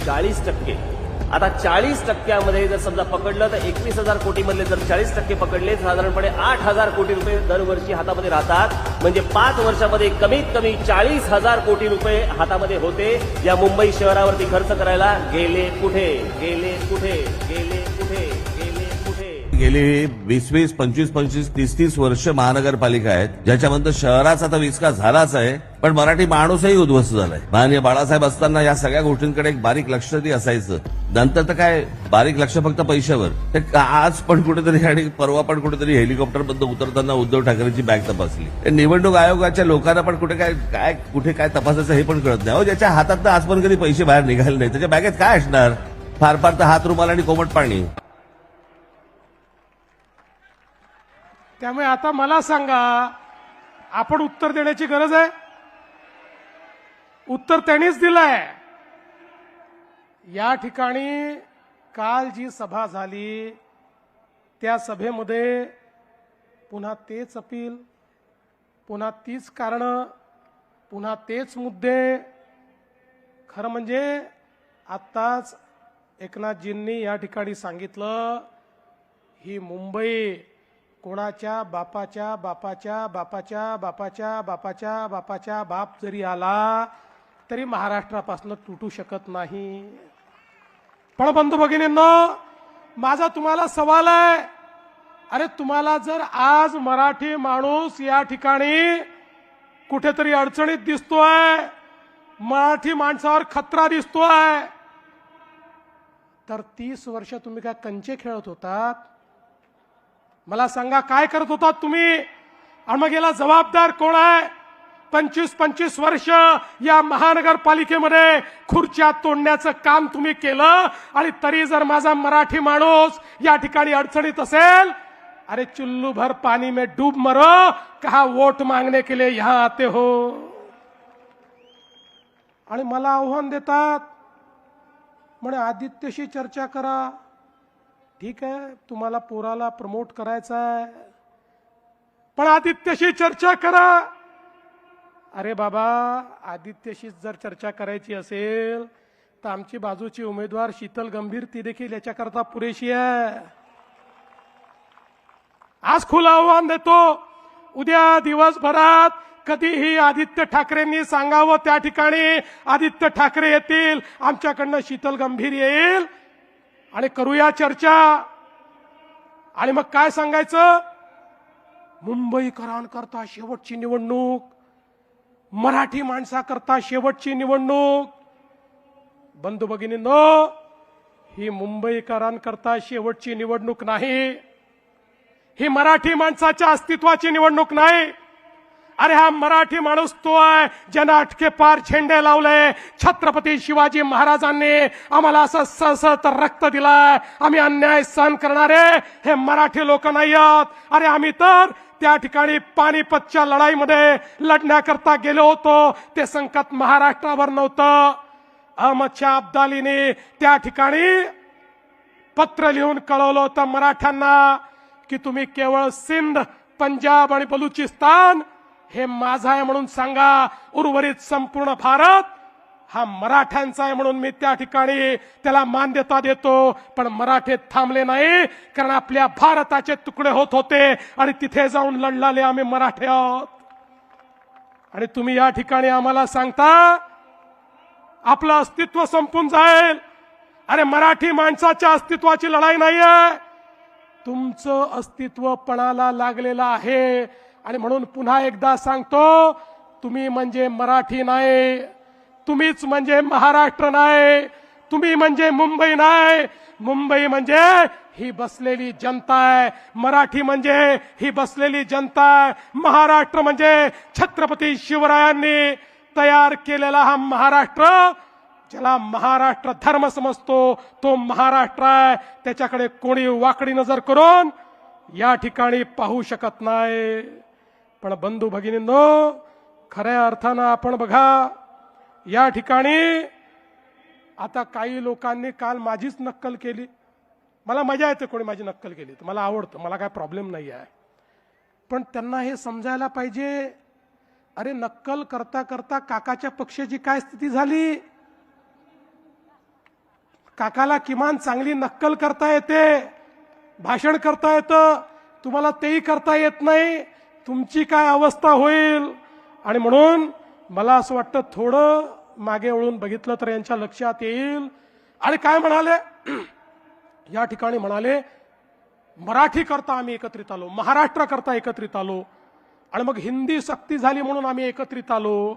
40%. आता 40%मध्ये जर समजा पकडलं तर 21,000 कोटी मधले जर 40% पकडले, साधारणपणे 8,000 कोटी रुपये दरवर्षी हातामध्ये राहतात. म्हणजे 5 वर्षामध्ये कमीत कमी 40,000 कोटी रुपये हातामध्ये होते. या मुंबई शहरावरती खर्च करायला गेले कुठे? गेले कुठे? गेले कुठे? गेले कुठे? गेली 20-20, 25-25, 30-30 वर्ष महानगरपालिका आहेत, ज्याच्यामध्ये शहराचा तर विकास झालाच आहे, पण मराठी माणूसही उद्ध्वस्त झालाय. माननीय बाळासाहेब असताना या सगळ्या गोष्टींकडे एक बारीक लक्ष ती असायचं. नंतर तर काय बारीक लक्ष फक्त पैशावर. ते आज पण कुठेतरी आणि परवा पण कुठेतरी हेलिकॉप्टर बद्दल उतरताना उद्धव ठाकरेंची बॅग तपासली. निवडणूक आयोगाच्या लोकांना पण कुठे काय तपासायचं हे पण कळत नाही. ज्याच्या हातात आजपर्यंत कधी पैसे बाहेर निघाले नाही, त्याच्या बॅगेत काय असणार? फार फार तर हात रुमाल आणि कोमट पाणी. त्यामुळे आता मला सांगा, आपण उत्तर देण्याची गरज आहे? उत्तर त्यांनीच दिलंय. या ठिकाणी काल जी सभा झाली त्या सभेमध्ये पुन्हा तेच अपील, पुन्हा तीच कारणं, पुन्हा तेच मुद्दे. खरं म्हणजे आत्ताच एकनाथजींनी या ठिकाणी सांगितलं, ही मुंबई कोणाच्या बापाच्या बापाच्या बापाच्या बापाच्या बापाच्या बापाच्या बाप जरी आला तरी महाराष्ट्रापासून तुटू शकत नाही. पण बंधू भगिनींनो, माझा तुम्हाला सवाल आहे, अरे तुम्हाला जर आज मराठी माणूस या ठिकाणी कुठेतरी अडचणीत दिसतोय, मराठी माणसावर खतरा दिसतोय, तर 30 वर्ष तुम्ही काय कंचे खेळत होतात? मला सांगा, काय करत होतात तुम्ही? आणि मग याला जबाबदार कोण आहे? 25-25 वर्ष या महानगरपालिकेमध्ये खुर्च्या तोडण्याचं काम तुम्ही केलं, आणि तरी जर माझा मराठी माणूस या ठिकाणी अडचणीत असेल, अरे चुल्लू भर पाणी में डूब मरो, कहा वोट मांगने के लिए यहां आते हो. आणि मला आव्हान देतात, म्हणे आदित्यशी चर्चा करा. ठीक आहे, तुम्हाला पोराला प्रमोट करायचं आहे, पण आदित्यशी चर्चा करा. अरे बाबा, आदित्यशी जर चर्चा करायची असेल तर आमची बाजूची उमेदवार शीतल गंभीर ती देखील याच्याकरता पुरेशी आहे. आज खुलं आव्हान देतो, उद्या दिवसभरात कधीही आदित्य ठाकरेंनी सांगावं त्या ठिकाणी आदित्य ठाकरे येतील, आमच्याकडनं शीतल गंभीर येईल आणि करूया चर्चा. आणि मग काय सांगायचं? मुंबईकरांकरता शेवटची निवडणूक, मराठी माणसाकरता शेवटची निवडणूक. बंधू भगिनींनो, ही मुंबईकरांकरता शेवटची निवडणूक नाही, ही मराठी माणसाच्या अस्तित्वाची निवडणूक नाही. अरे हा मराठी माणूस तो आहे ज्यानं अटके पार झेंडे लावले. छत्रपती शिवाजी महाराजांनी आम्हाला असं सळसळत रक्त दिलाय. आम्ही अन्याय सहन करणारे हे मराठी लोक नाही आहोत. अरे आम्ही तर त्या ठिकाणी पानिपतच्या लढाईमध्ये लढण्याकरता गेलो होतो. ते संकट महाराष्ट्रावर नव्हतं. अहमद शाह अब्दालीने त्या ठिकाणी पत्र लिहून कळवलं होतं मराठ्यांना की तुम्ही केवळ सिंध, पंजाब आणि बलुचिस्तान हे माझा आहे म्हणून सांगा, उर्वरित संपूर्ण भारत हा मराठ्यांचा आहे म्हणून मी त्या ठिकाणी त्याला मान्यता देतो. पण मराठे थांबले नाही, कारण आपल्या भारताचे तुकडे होत होते आणि तिथे जाऊन लढलाले आम्ही मराठे आहोत. आणि तुम्ही या ठिकाणी आम्हाला सांगता आपलं अस्तित्व संपून जाईल. अरे मराठी माणसाच्या अस्तित्वाची लढाई नाहीये, तुमचं अस्तित्व पणाला लागलेलं आहे. आणि म्हणून पुन्हा एकदा सांगतो, तुम्ही म्हणजे मराठी नाही, तुम्हीच म्हणजे महाराष्ट्र नाही, तुम्ही म्हणजे मुंबई नाही. मुंबई म्हणजे ही बसलेली जनता आहे, मराठी म्हणजे ही बसलेली जनता आहे. महाराष्ट्र म्हणजे छत्रपती शिवरायांनी तयार केलेला हा महाराष्ट्र, ज्याला महाराष्ट्र धर्म समजतो तो महाराष्ट्र आहे. त्याच्याकडे कोणी वाकडी नजर करून या ठिकाणी पाहू शकत नाही. पण बंधू भगिनींनो, खऱ्या अर्थानं आपण बघा, या ठिकाणी आता काही लोकांनी काल माझीच नक्कल केली. मला मजा येते कोणी माझी नक्कल केली तर, मला आवडतं, मला काय प्रॉब्लेम नाही आहे. पण त्यांना हे समजायला पाहिजे, अरे नक्कल करता करता काकाच्या पक्षाची काय स्थिती झाली. काकाला किमान चांगली नक्कल करता येते, भाषण करता येतं, तुम्हाला तेही करता येत नाही. तुमची काय अवस्था होईल. आणि म्हणून मला असं वाटतं थोडं मागे वळून बघितलं तर यांच्या लक्षात येईल. आणि काय म्हणाले या ठिकाणी, म्हणाले मराठी करता आम्ही एकत्रित आलो, महाराष्ट्र करता एकत्रित आलो, आणि मग हिंदी सक्ती झाली म्हणून आम्ही एकत्रित आलो.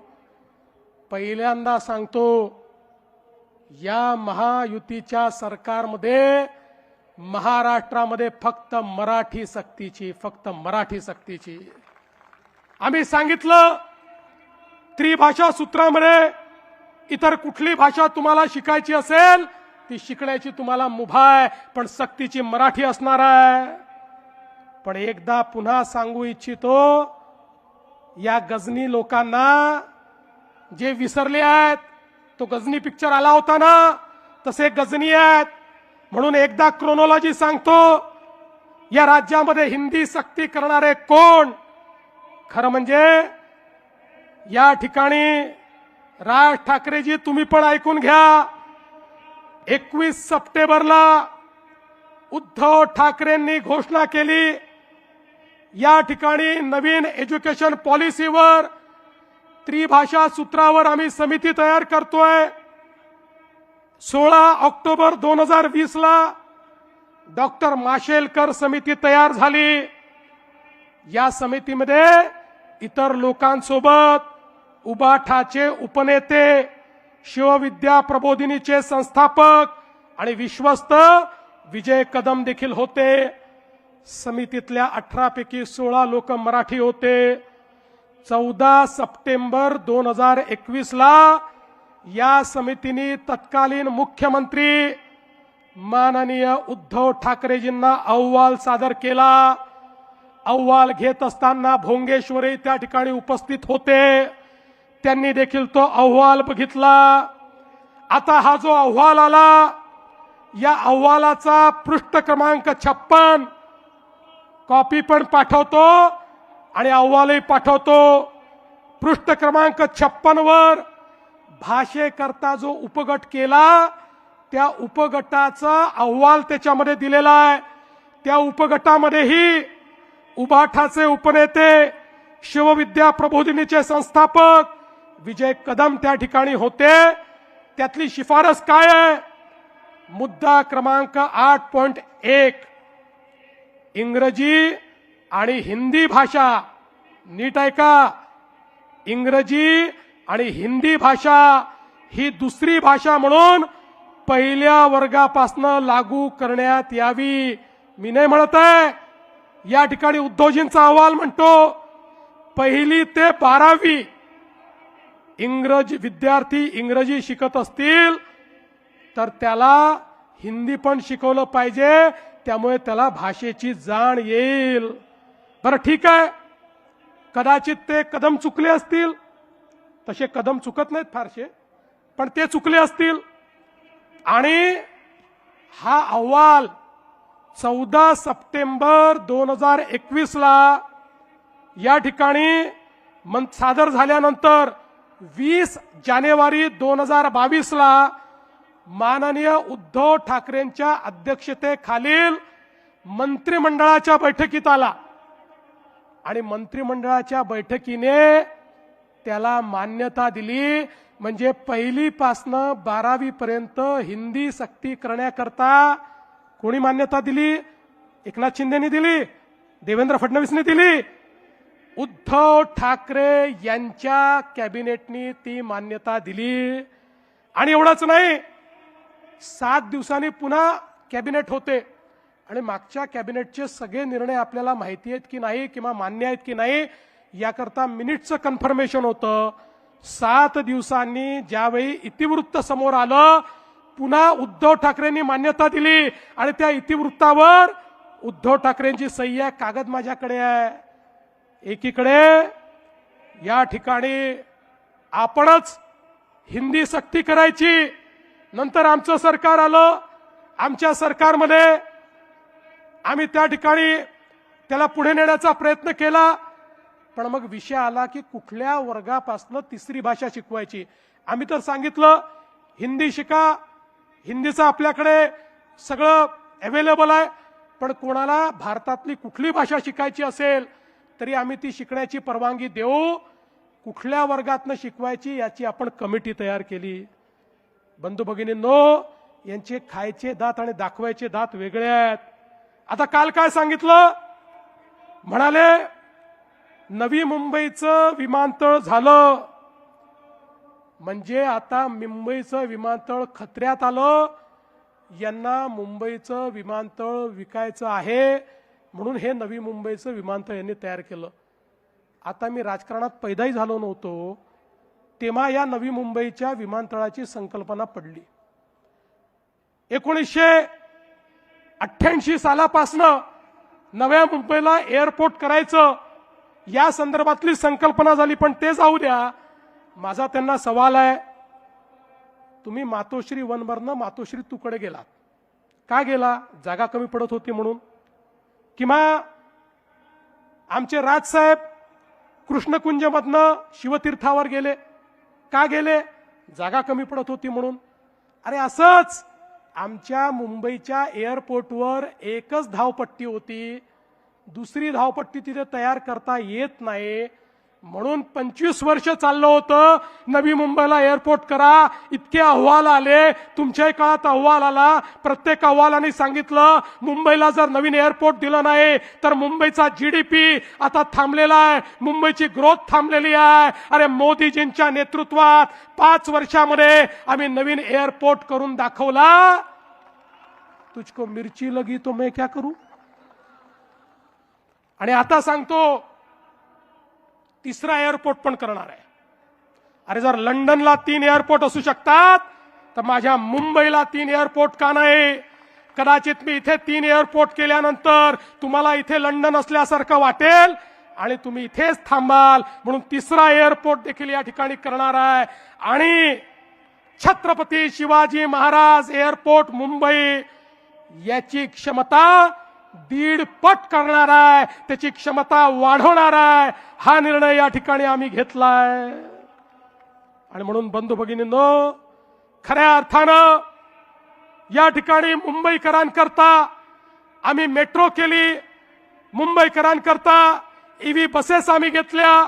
पहिल्यांदा सांगतो, या महायुतीच्या सरकारमध्ये महाराष्ट्रामध्ये फक्त मराठी सक्तीची, फक्त मराठी सक्तीची. आम्ही सांगितलं त्रिभाषा सूत्रामध्ये इतर कुठली भाषा तुम्हाला शिकायची असेल ती शिकण्याची तुम्हाला मुभा आहे, पण सक्तीची मराठी असणार आहे. पण एकदा पुन्हा सांगू इच्छितो, या गजनी लोकांना जे विसरले आहेत, तो गजनी पिक्चर आला होता ना, तसे गजनी आहेत. म्हणून एकदा क्रोनॉलॉजी सांगतो, या राज्यामध्ये हिंदी सक्ती करणारे कोण. खरं म्हणजे या ठिकाणी राज ठाकरेजी तुम्ही पण ऐकून घ्या. 21 सप्टेंबरला उद्धव ठाकरेंनी घोषणा केली, या ठिकाणी नवीन एज्युकेशन पॉलिसीवर, त्रिभाषा सूत्रावर आम्ही समिती तयार करतोय. 16 ऑक्टोबर 2020 ला डॉक्टर माशेलकर समिती तयार झाली. या समितीमध्ये इतर लोकांसोबत उबाठाचे उपनेते, शिवविद्या प्रबोधिनीचे संस्थापक आणि विश्वस्त विजय कदम देखील होते. समितीतल्या 18 पैकी 16 लोक मराठी होते. 14 सप्टेंबर 2021 ला या समितीने तत्कालीन मुख्यमंत्री माननीय उद्धव ठाकरेजींना अहवाल सादर केला. अहवाल घेत असताना भोंगेश्वरी त्या ठिकाणी उपस्थित होते. त्यांनी देखील तो अहवाल बघितला. आता हा जो अहवाल आला, या अहवालाचा पृष्ठ क्रमांक 56 कॉपी पण पाठवतो आणि अहवालही पाठवतो. पृष्ठ क्रमांक 56 वर भाषेकरता जो उपगट केला त्या उपगटाचा अहवाल त्याच्यामध्ये दिलेला आहे. त्या उपगटामध्येही उबाठाचे उपनेते, शिवविद्या प्रबोधिनीचे संस्थापक विजय कदम त्या ठिकाणी होते. त्यातली शिफारस काय आहे? मुद्दा क्रमांक 8.1 इंग्रजी आणि हिंदी भाषा, नीट ऐका, इंग्रजी आणि हिंदी भाषा ही दुसरी भाषा म्हणून पहिल्या वर्गापासनं लागू करण्यात यावी. मी नाही म्हणत आहे, या ठिकाणी उद्धवजींचा अहवाल म्हणतो 1ली ते 12वी विद्यार्थी इंग्रजी शिकत असतील तर त्याला हिंदी पण शिकवलं पाहिजे, त्यामुळे त्याला भाषेची जाण येईल. बरं ठीक आहे, कदाचित ते कदम चुकले असतील, तसे कदम चुकत नाहीत फारसे, पण ते चुकले असतील. आणि हा अहवाल 14 सप्टेंबर 2021 ला या ठिकाणी सादर झाल्यानंतर 20 जानेवारी 2022 ला माननीय उद्धव ठाकरेंच्या अध्यक्षतेखालील मंत्रिमंडळाच्या बैठकीत आला आणि मंत्रिमंडळाच्या बैठकीने त्याला मान्यता दिली. म्हणजे 1ली पासनं 12वी पर्यंत हिंदी सक्ती करण्याकरता कोणी मान्यता दिली? एकनाथ शिंदेनी दिली, देवेंद्र फडणवीसने दिली, उद्धव ठाकरे यांच्या कॅबिनेटनी ती मान्यता दिली. आणि एवढंच नाही, 7 दिवसांनी पुन्हा कॅबिनेट होते आणि मागच्या कॅबिनेटचे सगळे निर्णय आपल्याला माहिती आहेत की नाही किंवा मान्य आहेत की नाही याकरता मिनिटचं कन्फर्मेशन होतं. 7 दिवसांनी ज्यावेळी इतिवृत्त समोर आलं, पुन्हा उद्धव ठाकरेंनी मान्यता दिली आणि त्या इतिवृत्तावर उद्धव ठाकरेंची सही आहे. कागद माझ्याकडे आहे. एकीकडे या ठिकाणी आपणच हिंदी सक्ती करायची, नंतर आमचं सरकार आलं, आमच्या सरकारमध्ये आम्ही त्या ठिकाणी त्याला पुढे नेण्याचा प्रयत्न केला. पण मग विषय आला की कुठल्या वर्गापासून 3री भाषा शिकवायची. आम्ही तर सांगितलं हिंदी शिका, हिंदीचं आपल्याकडे सगळं अवेलेबल आहे, पण कोणाला भारतातली कुठली भाषा शिकायची असेल तरी आम्ही ती शिकण्याची परवानगी देऊ. कुठल्या वर्गातनं शिकवायची याची आपण कमिटी तयार केली. बंधू भगिनींनो, यांचे खायचे दात आणि दाखवायचे दात वेगळे आहेत. आता काल काय सांगितलं? म्हणाले नवी मुंबईचं विमानतळ झालं म्हणजे आता मुंबईचं विमानतळ खतऱ्यात आलं. यांना मुंबईचं विमानतळ विकायचं आहे म्हणून हे नवी मुंबईचं विमानतळ यांनी तयार केलं. आता मी राजकारणात पैदाही झालो नव्हतो तेव्हा या नवी मुंबईच्या विमानतळाची संकल्पना पडली. 1988 सालापासनं नव्या मुंबईला एअरपोर्ट करायचं या संदर्भातली संकल्पना झाली. पण ते जाऊ द्या, माझा त्यांना सवाल आहे, तुम्ही मातोश्री 1 वरनं मातोश्री 2 कडे गेलात, का गेला? जागा कमी पडत होती म्हणून? किंवा आमचे राजसाहेब कृष्णकुंजमधनं शिवतीर्थावर गेले, का गेले? जागा कमी पडत होती म्हणून. अरे असंच आमच्या मुंबईच्या एअरपोर्टवर एकच धावपट्टी होती, दुसरी धावपट्टी तिथे तयार करता येत नाही म्हणून 25 वर्ष चाललं होतं नवी मुंबईला एअरपोर्ट करा. इतके अहवाल आले, तुमच्याही काळात अहवाल आला, प्रत्येक अहवालाने सांगितलं मुंबईला जर नवीन एअरपोर्ट दिलं नाही तर मुंबईचा GDP आता थांबलेला आहे, मुंबईची ग्रोथ थांबलेली आहे. अरे मोदीजींच्या नेतृत्वात 5 वर्षामध्ये आम्ही नवीन एअरपोर्ट करून दाखवला. तुझको मिरची लगी तो मैं क्या करू? आणि आता सांगतो 3रा एअरपोर्ट पण करणार आहे. अरे जर लंडनला 3 एअरपोर्ट असू शकतात तर माझ्या मुंबईला 3 एअरपोर्ट का नाही? कदाचित मी इथे 3 एअरपोर्ट केल्यानंतर तुम्हाला इथे लंडन असल्यासारखं वाटेल आणि तुम्ही इथेच थांबाल, म्हणून 3रा एअरपोर्ट देखील या ठिकाणी करणार आहे. आणि छत्रपती शिवाजी महाराज एअरपोर्ट मुंबई याची क्षमता 1.5 पट करणार आहे, त्याची क्षमता वाढवणार आहे. हा निर्णय या ठिकाणी आम्ही घेतलाय. आणि म्हणून बंधू भगिनींनो, खऱ्या अर्थानं या ठिकाणी मुंबईकरांकरता आम्ही मेट्रो केली, मुंबईकरांकरता EV बसेस आम्ही घेतल्या,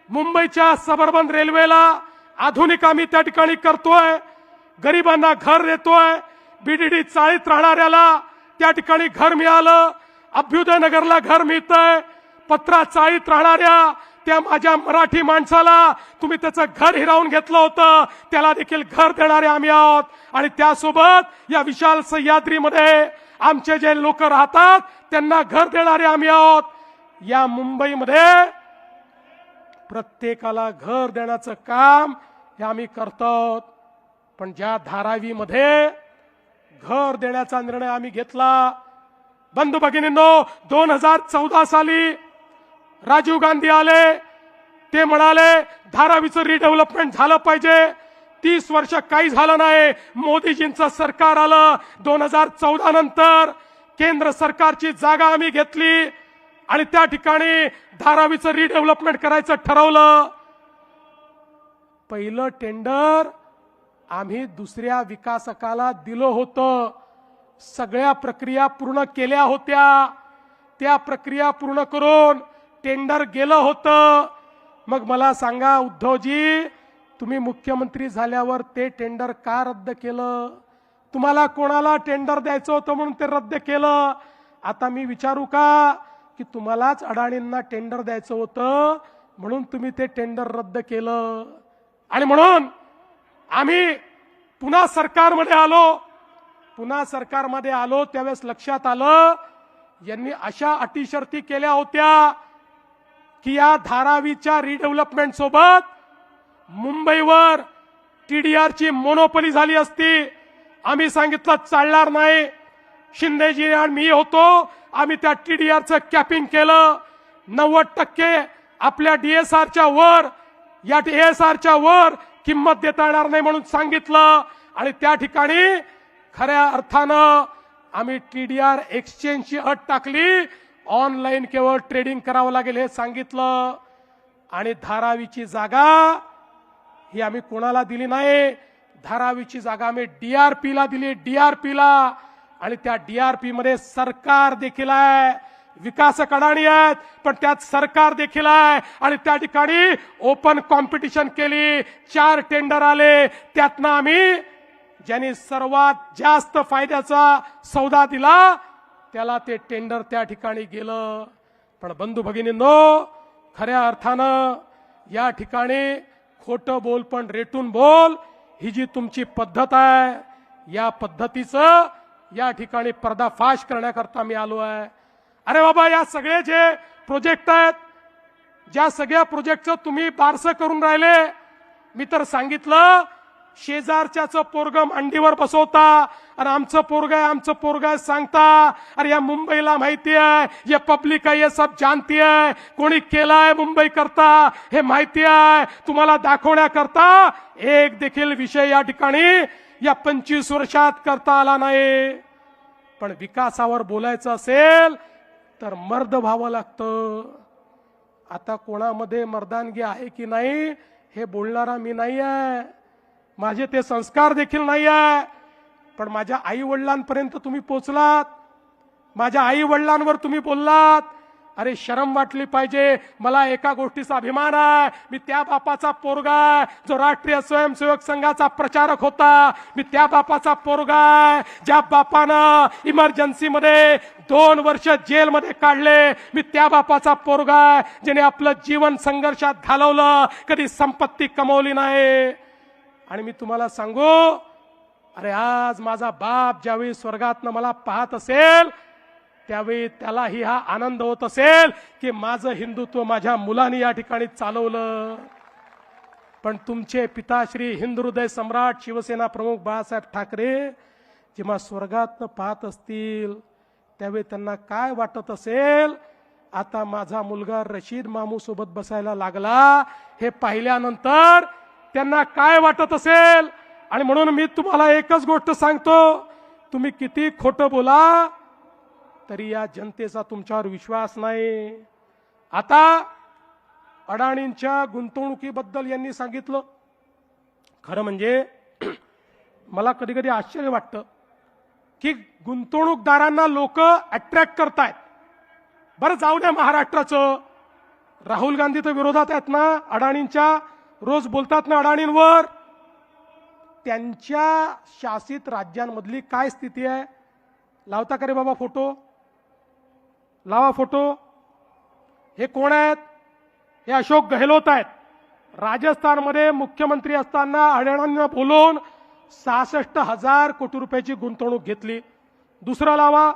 मुंबईच्या सबअर्बन रेल्वेला आधुनिक आम्ही त्या ठिकाणी करतोय, गरिबांना घर देतोय, BDD चाळीत राहणाऱ्याला त्या ठिकाणी घर मिळालं, अभ्युदय नगरला घर मिळतंय, पत्रा चाळीत राहणाऱ्या त्या माझ्या मराठी माणसाला तुम्ही त्याचं घर हिरावून घेतलं होतं, त्याला देखील घर देणारे आम्ही आहोत. आणि त्यासोबत या विशाल सह्याद्रीमध्ये आमचे जे लोक राहतात त्यांना घर देणारे आम्ही आहोत. या मुंबईमध्ये प्रत्येकाला घर देण्याचं काम हे आम्ही करतो. पण ज्या धारावीमध्ये घर देण्याचा निर्णय आम्ही घेतला, बंधू भगिनींनो, 2014 साली राजीव गांधी आले, ते म्हणाले धारावीचं रिडेव्हलपमेंट झालं पाहिजे. 30 वर्ष काही झालं नाही. मोदीजींचं सरकार आलं 2014 नंतर, केंद्र सरकारची जागा आम्ही घेतली आणि त्या ठिकाणी धारावीचं रिडेव्हलपमेंट करायचं ठरवलं. पहिलं टेंडर आम्ही दुसऱ्या विकासकाला दिलं होतं. सगळ्या प्रक्रिया पूर्ण केल्या होत्या. त्या प्रक्रिया पूर्ण करून टेंडर गेलं होतं. मग मला सांगा उद्धवजी, तुम्ही मुख्यमंत्री झाल्यावर ते टेंडर का रद्द केलं? तुम्हाला कोणाला टेंडर द्यायचं होतं म्हणून ते रद्द केलं. आता मी विचारू का की तुम्हालाच अडाणींना टेंडर द्यायचं होतं म्हणून तुम्ही ते टेंडर रद्द केलं. आणि म्हणून आम्ही पुन्हा सरकारमध्ये आलो त्यावेळेस लक्षात आलं यांनी अशा अटी शर्ती केल्या होत्या की या धारावीच्या रिडेव्हलपमेंट सोबत मुंबईवर टीडीआरची मोनोपोली झाली असती. आम्ही सांगितलं चालणार नाही. शिंदेजी आणि मी होतो, आम्ही त्या टीडीआरचं कॅपिंग केलं. 90% आपल्या डीएसआरच्या वर, या डीएसआरच्या वर किंमत देता येणार नाही म्हणून सांगितलं. आणि त्या ठिकाणी खऱ्या अर्थानं आम्ही टीडीआर एक्सचेंजची अट टाकली. ऑनलाईन केवळ ट्रेडिंग करावं लागेल हे सांगितलं. आणि धारावीची जागा ही आम्ही कोणाला दिली नाही. धारावीची जागा आम्ही डीआरपीला दिली, डीआरपीला. आणि त्या डीआरपी मध्ये सरकार देखील आहे, विकासक अडाणी आहेत पण त्यात सरकार देखील आहे. आणि त्या ठिकाणी ओपन कॉम्पिटिशन केली, 4 टेंडर आले. त्यातनं आम्ही ज्यांनी सर्वात जास्त फायद्याचा सौदा दिला त्याला ते टेंडर त्या ठिकाणी गेलं. पण बंधू भगिनींनो, खऱ्या अर्थानं या ठिकाणी खोटं बोल पण रेटून बोल ही जी तुमची पद्धत आहे, या पद्धतीचं या ठिकाणी पर्दाफाश करण्याकरता मी आलो आहे. अरे बाबा, या सगळे जे प्रोजेक्ट आहेत, ज्या सगळ्या प्रोजेक्टचं तुम्ही बारसं करून राहिले, मी तर सांगितलं शेजारच्याचं पोरगं मांडीवर बसवता आणि आमचं पोरग आहे सांगता. अरे या मुंबईला माहिती आहे, ये पब्लिक है, ये सब जानती है, कोणी केलाय मुंबई करता हे माहिती आहे. तुम्हाला दाखवण्याकरता एक देखील विषय या ठिकाणी या 25 वर्षात करता आला नाही. पण विकासावर बोलायचं असेल तर मर्द व्हावं लागतं. आता कोणामध्ये मर्दानगी आहे की नाही हे बोलणारा मी नाही आहे, माझे ते संस्कार देखील नाही आहे. पण माझ्या आई वडिलांपर्यंत तुम्ही पोचलात, माझ्या आई वडिलांवर तुम्ही बोललात. अरे शरम वाटली पाहिजे. मला एका गोष्टीचा अभिमान आहे, मी त्या बापाचा पोरगा आहे जो राष्ट्रीय स्वयंसेवक संघाचा प्रचारक होता. मी त्या बापाचा पोरगा आहे ज्या बापानं इमर्जन्सीमध्ये 2 वर्ष जेलमध्ये काढले. मी त्या बापाचा पोरगा आहे ज्याने आपलं जीवन संघर्षात घालवलं, कधी संपत्ती कमवली नाही. आणि मी तुम्हाला सांगू, अरे आज माझा बाप ज्यावेळी स्वर्गातनं मला पाहत असेल त्यावेळी त्यालाही हा आनंद होत असेल की माझं हिंदुत्व माझ्या मुलांनी या ठिकाणी चालवलं. पण तुमचे पिताश्री हिंदुहृदय सम्राट शिवसेना प्रमुख बाळासाहेब ठाकरे जेव्हा स्वर्गातनं पाहत असतील त्यावेळी त्यांना काय वाटत असेल. आता माझा मुलगा रशीद मामू सोबत बसायला लागला हे पाहिल्यानंतर त्यांना काय वाटत असेल. आणि म्हणून मी तुम्हाला एकच गोष्ट सांगतो, तुम्ही किती खोटं बोला तरी या जनतेचा तुमच्यावर विश्वास नाही. आता अडाणींच्या गुंतवणुकीबद्दल यांनी सांगितलं. खरं म्हणजे मला कधी कधी आश्चर्य वाटतं की गुंतवणूकदारांना लोक अट्रॅक्ट करतायत. बरं जाऊ द्या महाराष्ट्राचं, राहुल गांधी तर विरोधात आहेत ना अडाणींच्या, रोज बोलतात ना अडाणींवर. त्यांच्या शासित राज्यांमधली काय स्थिती आहे लावता का रे बाबा फोटो, लावा फोटो. हे कोण आहेत? हे अशोक गहलोत आहेत. राजस्थानमध्ये मुख्यमंत्री असताना अडाण्यांना बोलवून 66,000 कोटी रुपयाची गुंतवणूक घेतली. दुसरा लावा,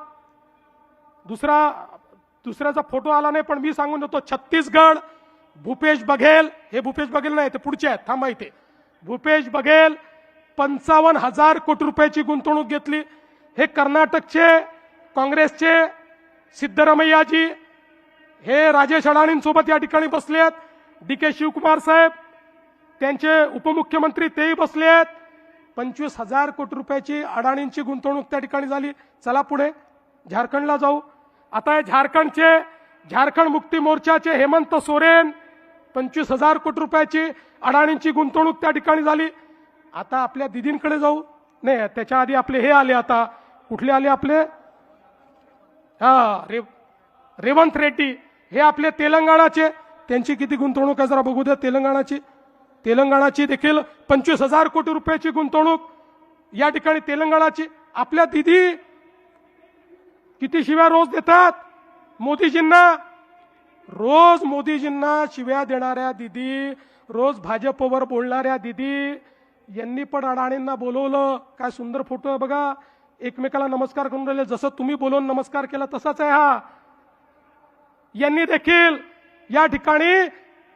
दुसऱ्याचा फोटो आला नाही पण मी सांगून देतो. छत्तीसगड भूपेश बघेल, हे भूपेश बघेल नाही ते पुढचे आहेत, थांबा इथे. भूपेश बघेल 55,000 कोटी रुपयाची गुंतवणूक घेतली. हे कर्नाटकचे काँग्रेसचे सिद्धरामय्याजी हे राजेश अडाणींसोबत या ठिकाणी बसले आहेत. DK शिवकुमार साहेब त्यांचे उपमुख्यमंत्री तेही बसले आहेत. 25,000 कोटी रुपयाची अडाणींची गुंतवणूक त्या ठिकाणी झाली. चला पुढे झारखंडला जाऊ. आता हे झारखंड मुक्ती मोर्चाचे हेमंत सोरेन 25,000 कोटी रुपयाची अडाणींची गुंतवणूक त्या ठिकाणी झाली. आता आपल्या दिदींकडे जाऊ. नाही त्याच्या आधी आपले हे आले. आता कुठले आले आपले? रेवंत रेड्डी हे आपले तेलंगणाचे. त्यांची किती गुंतवणूक आहे जरा बघू द्या. तेलंगणाची देखील 25,000 कोटी रुपयाची गुंतवणूक या ठिकाणी तेलंगणाची. आपल्या दिदी किती शिव्या रोज देतात मोदीजींना. रोज मोदीजींना शिव्या देणाऱ्या दिदी, रोज भाजपवर बोलणाऱ्या दिदी यांनी पण अडाणींना बोलवलं. काय सुंदर फोटो आहे बघा. एकमेकाला नमस्कार करून राहिले. जसं तुम्ही बोलवून नमस्कार केला तसाच आहे हा. यांनी देखील या ठिकाणी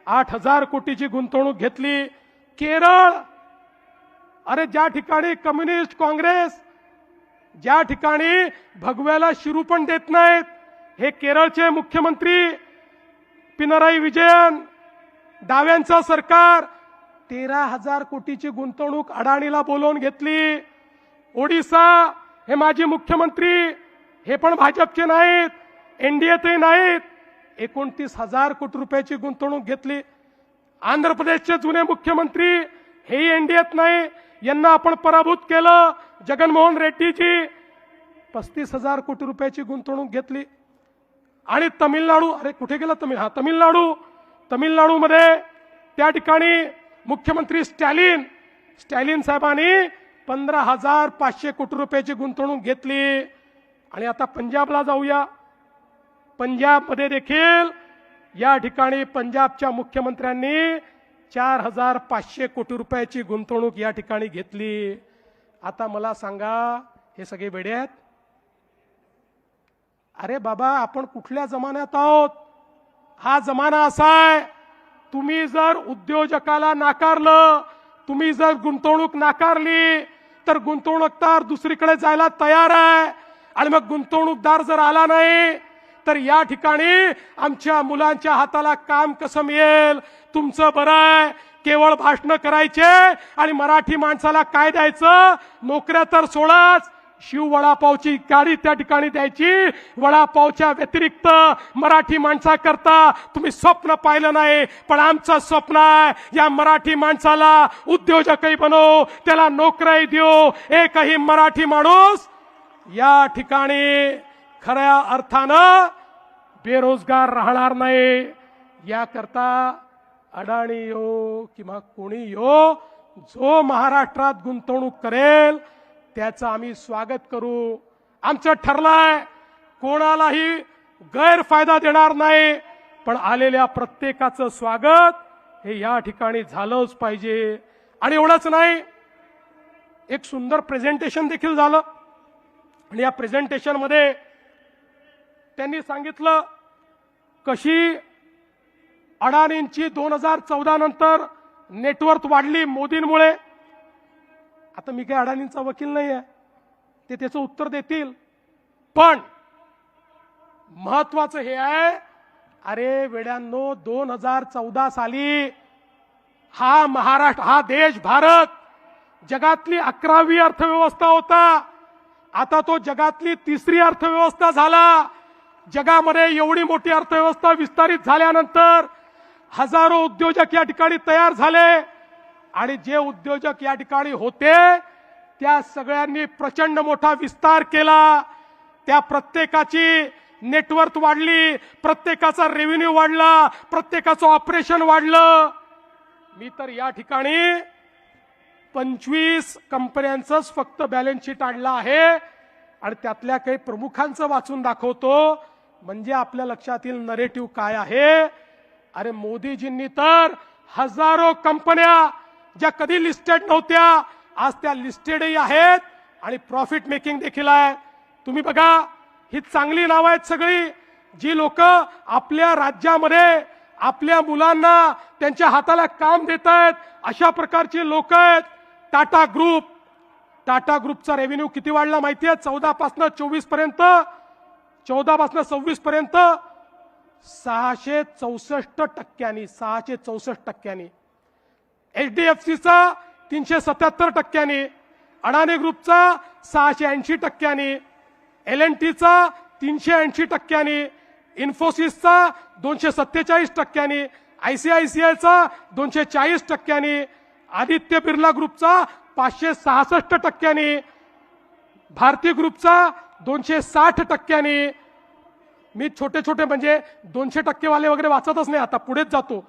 8,000 कोटीची गुंतवणूक घेतली. केरळ, अरे ज्या ठिकाणी कम्युनिस्ट काँग्रेस, ज्या ठिकाणी भगव्याला शिरू पण देत नाहीत, हे केरळचे मुख्यमंत्री पिनराई विजयन, डाव्यांचं सरकार 13,000 कोटीची गुंतवणूक अडाणीला बोलवून घेतली. ओडिसा हे माजी मुख्यमंत्री, हे पण भाजपचे नाहीत, एनडीएतही नाहीत, 29,000 कोटी रुपयाची गुंतवणूक घेतली. आंध्र प्रदेशचे जुने मुख्यमंत्री हेही एनडीएत नाही, यांना आपण पराभूत केलं. जगनमोहन रेड्डीजी 35,000 कोटी रुपयाची गुंतवणूक घेतली. आणि तमिळनाडू, अरे कुठे गेला तमिळनाडूमध्ये त्या ठिकाणी मुख्यमंत्री स्टॅलिन साहेबांनी 15,500 कोटी रुपयाची गुंतवणूक घेतली. आणि आता पंजाबला जाऊया. पंजाबमध्ये देखील या ठिकाणी पंजाबच्या मुख्यमंत्र्यांनी 4,500 कोटी रुपयाची गुंतवणूक या ठिकाणी घेतली. आता मला सांगा, हे सगळे वेडे आहेत? अरे बाबा, आपण कुठल्या जमान्यात आहोत? हा जमाना असा आहे, तुम्ही जर उद्योजकाला नाकारलं, तुम्ही जर गुंतवणूक नाकारली, तर गुंतवणूकदार दुसरीकडे जायला तयार आहे. आणि मग गुंतवणूकदार जर आला नाही तर या ठिकाणी आमच्या मुलांच्या हाताला काम कसं मिळेल? तुमचं बरं आहे, केवळ भाषणं करायचे आणि मराठी माणसाला काय द्यायचं? नोकऱ्या तर सोडाच, शिव वडापावची गाडी त्या ठिकाणी द्यायची. वडापावच्या व्यतिरिक्त मराठी माणसाकरता तुम्ही स्वप्न पाहिलं नाही, पण आमचं स्वप्न आहे या मराठी माणसाला उद्योजकही बनवू, त्याला नोकऱ्याही देऊ. एकही मराठी माणूस या ठिकाणी खऱ्या अर्थानं बेरोजगार राहणार नाही. याकरता अडाणी यो किंवा कोणी यो, जो महाराष्ट्रात गुंतवणूक करेल त्याचं आम्ही स्वागत करू. आमचं ठरलंय कोणालाही गैरफायदा देणार नाही, पण आलेल्या प्रत्येकाचं स्वागत हे या ठिकाणी झालंच पाहिजे. आणि एवढंच नाही, एक सुंदर प्रेझेंटेशन देखील झालं. आणि या प्रेझेंटेशन मध्ये त्यांनी सांगितलं कशी अडाणींची 2014 नंतर नेटवर्थ वाढली मोदींमुळे. आता मी काही अडाणींचा वकील नाही आहे, ते त्याचं उत्तर देतील. पण महत्वाचं हे आहे, अरे वेड्यांनो, 2014 साली हा महाराष्ट्र, हा देश भारत जगातली 11वी अर्थव्यवस्था होता. आता तो जगातली 3री अर्थव्यवस्था झाला. जगामध्ये एवढी मोठी अर्थव्यवस्था विस्तारित झाल्यानंतर हजारो उद्योजक या ठिकाणी तयार झाले. आणि जे उद्योजक या ठिकाणी होते त्या सगळ्यांनी प्रचंड मोठा विस्तार केला. त्या प्रत्येकाची नेटवर्थ वाढली, प्रत्येकाचा रेव्हेन्यू वाढला, प्रत्येकाचं ऑपरेशन वाढलं. मी तर या ठिकाणी 25 कंपन्यांचंच फक्त बॅलन्स शीट आणलं आहे आणि त्यातल्या काही प्रमुखांचं वाचून दाखवतो, म्हणजे आपल्या लक्षात येईल नरेटिव्ह काय आहे. अरे मोदीजींनी तर हजारो कंपन्या ज्या कधी लिस्टेड नव्हत्या आज त्या लिस्टेडही आहेत आणि प्रॉफिट मेकिंग देखील आहे. तुम्ही बघा ही चांगली नावं आहेत सगळी जी लोक आपल्या राज्यामध्ये आपल्या मुलांना त्यांच्या हाताला काम देत आहेत अशा प्रकारची लोक आहेत. टाटा ग्रुपचा रेव्हेन्यू किती वाढला माहितीये? 14 पासून 24 पर्यंत 14 पासून 26 पर्यंत 664%. HDFCचा 377%, अडाणी ग्रुपचा 680%, L&Tचा 380%, इन्फोसिसचा 247%, ICICIचा 240%, आदित्य बिर्ला ग्रुपचा 566%, भारती ग्रुपचा 260%. मी छोटे छोटे म्हणजे 200% वाले वगैरे वाचतच नाही, आता पुढेच जातो.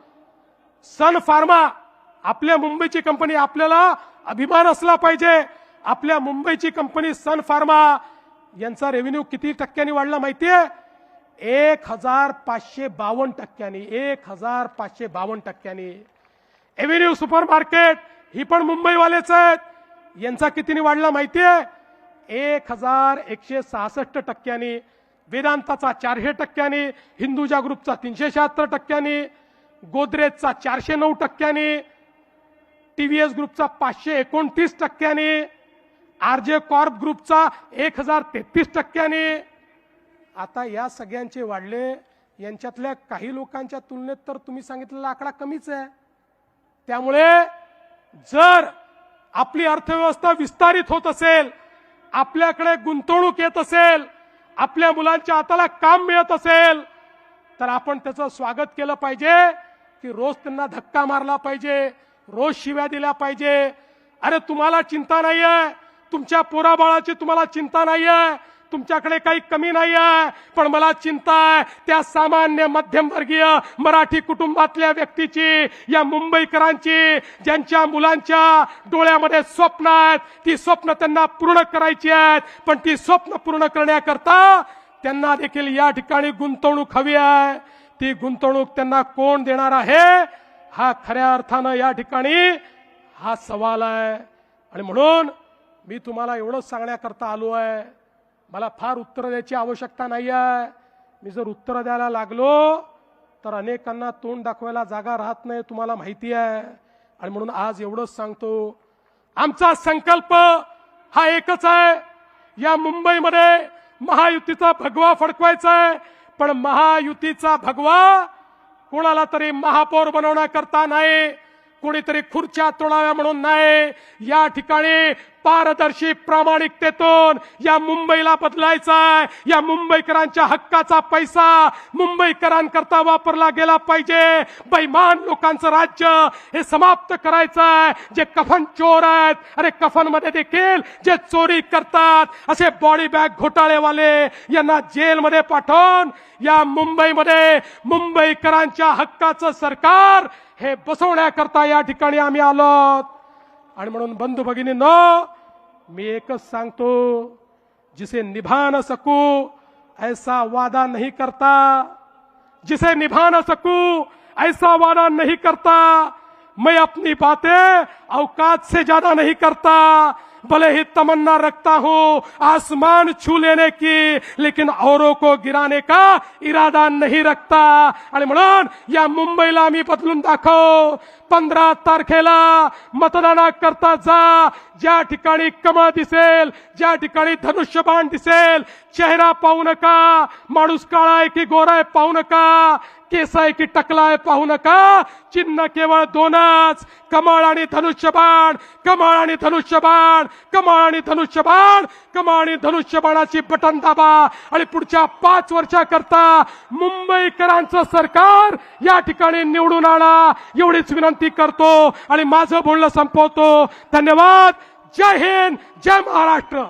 सन फार्मा आपल्या मुंबईची कंपनी, आपल्याला अभिमान असला पाहिजे. आपल्या मुंबईची कंपनी सन फार्मा यांचा रेव्हेन्यू किती टक्क्यांनी वाढला माहितीये? 1552%. 1552%. एव्हेन्यू सुपर मार्केट ही पण मुंबईवालेच आहेत. यांचा कितीनी वाढला माहितीये? 1166%. वेदांताचा 400%, हिंदुजा ग्रुपचा 376%, गोदरेजचा 409%, TVS ग्रुपचा 529%, RJ कॉर्प ग्रुपचा 1033%. आता या सगळ्यांचे वाढले. यांच्यातल्या काही लोकांच्या तुलनेत तर तुम्ही सांगितलेला आकडा कमीच आहे. त्यामुळे जर आपली अर्थव्यवस्था विस्तारित होत असेल, आपल्याकडे गुंतवणूक येत असेल, आपल्या मुलांच्या हाताला काम मिळत असेल, तर आपण त्याचं स्वागत केलं पाहिजे की रोज त्यांना धक्का मारला पाहिजे, रोज शिव्या दिल्या पाहिजे. अरे तुम्हाला चिंता नाहीये, तुमच्या पोराबाळाची तुम्हाला चिंता नाहीये, तुमच्याकडे काही कमी नाही आहे, पण मला चिंता आहे त्या सामान्य मध्यमवर्गीय मराठी कुटुंबातल्या व्यक्तीची, या मुंबईकरांची, ज्यांच्या मुलांच्या डोळ्यामध्ये स्वप्न आहेत. ती स्वप्न त्यांना पूर्ण करायची आहेत, पण ती स्वप्न पूर्ण करण्याकरता त्यांना देखील या ठिकाणी गुंतवणूक हवी आहे. ती गुंतवणूक त्यांना कोण देणार आहे हा खऱ्या अर्थानं या ठिकाणी हा सवाल आहे. आणि म्हणून मी तुम्हाला एवढंच सांगण्याकरता आलो आहे, मला फार उत्तर द्यायची आवश्यकता नाही आहे. मी जर उत्तर द्यायला लागलो तर अनेकांना तोंड दाखवायला जागा राहत नाही, तुम्हाला माहिती आहे. आणि म्हणून आज एवढंच सांगतो, आमचा संकल्प हा एकच आहे, या मुंबईमध्ये महायुतीचा भगवा फडकवायचा आहे. पण महायुतीचा भगवा कोणाला तरी महापौर बनवण्याकरता नाही, कोणीतरी खुर्च्या तोडाव्या म्हणून नाही. या ठिकाणी पारदर्शी प्रामाणिकतेतून या मुंबईला बदलायचा आहे. या मुंबईकरांच्या हक्काचा पैसा मुंबईकरांकरता वापरला गेला पाहिजे. बेईमान लोकांचं राज्य हे समाप्त करायचं आहे. जे कफन चोर आहेत, अरे कफनमध्ये देखील जे चोरी करतात असे बॉडी बॅग घोटाळेवाले यांना जेलमध्ये पाठवून या मुंबईमध्ये मुंबईकरांच्या हक्काचं सरकार हे बसवण्याकरता या ठिकाणी आम्ही आलो. आणि म्हणून बंधू भगिनींनो, मी एकच सांगतो, जिसे निभा न सकू ऐसा वादा नहीं करता, जिसे निभा न सकू ऐसा वादा नहीं करता. मैं अपनी बातें औकात से ज्यादा नहीं करता, भले ही तमन्ना रखता हूं आसमान छू लेने की, लेकिन औरों को गिराने का इरादा नहीं रखता. आणि म्हणून या मुंबईला आम्ही बदलून दाखव. 15 तारखेला मतदानाकरता जा. ज्या ठिकाणी कमळ दिसेल, ज्या ठिकाणी धनुष्यबाण दिसेल, चेहरा पाहू नका, माणूस काळा आहे की गोरा आहे पाहू नका, केस आहे की टकला आहे पाहू नका. चिन्ह केवळ दोनच, कमळ आणि धनुष्यबाण, कमळ आणि धनुष्यबाण, कमळ आणि धनुष्यबाण, कमळ आणि धनुष्यबाणाची बटन दाबा. आणि पुढच्या 5 वर्षाकरता मुंबईकरांचं सरकार या ठिकाणी निवडून आणा, एवढीच विनंती करतो आणि माझं बोलणं संपवतो. धन्यवाद. जय हिंद, जय महाराष्ट्र.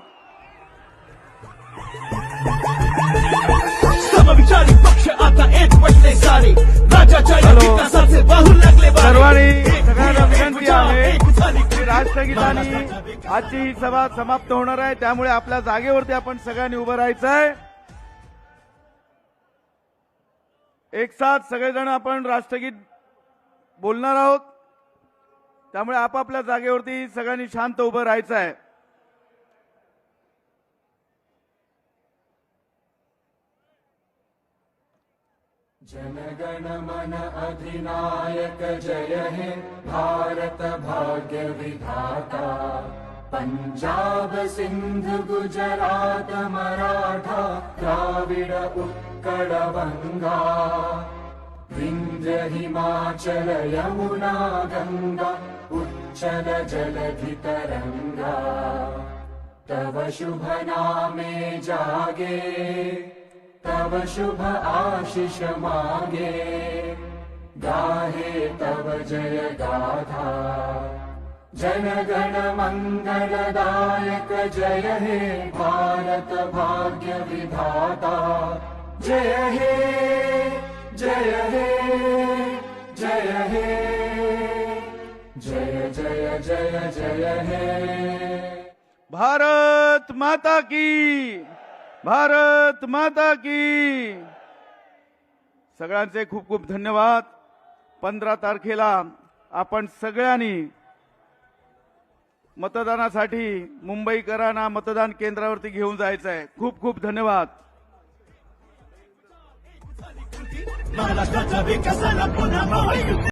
समविचारी पक्ष आता एक पटले सारे, राज्याच्या या विकासाचे वाहू लागले वारे. सर्वांनी सगळ्यांना विनंती आहे की राष्ट्रगीतानी आजची ही सभा समाप्त होणार आहे, त्यामुळे आपल्या जागेवरती आपण सगळ्यांनी उभं राहायचं आहे. एक साथ सगळेजण आपण राष्ट्रगीत बोलणार आहोत, त्यामुळे आपापल्या जागेवरती सगळ्यांनी शांत उभं राहायचं आहे. जनगण मन अधिनायक जय हे भारत भाग्य विधाता. पंजाब सिंध गुजरात मराठा द्राविड उत्कल गंगा. विंध्य हिमाचल यमुना गंगा उच्चल जलधि तरंगा. तव शुभ नामे जागे तव शुभ आशीष मागे. गाहे तव जय गाथा. जनगण मंगलदायक जय हे भारत भाग्य विधाता. जय हे जय हे जय हे जय जय जय जय हे. भारत माता की, भारत माता की. सगळ्यांचे खूप खूप धन्यवाद. 15 तारखेला आपण सगळ्यांनी मतदानासाठी मुंबईकरांना मतदान केंद्रावरती घेऊन जायचं आहे. खूप खूप धन्यवाद. महाराष्ट्राच्या विकासाला पुन्हा महायुती.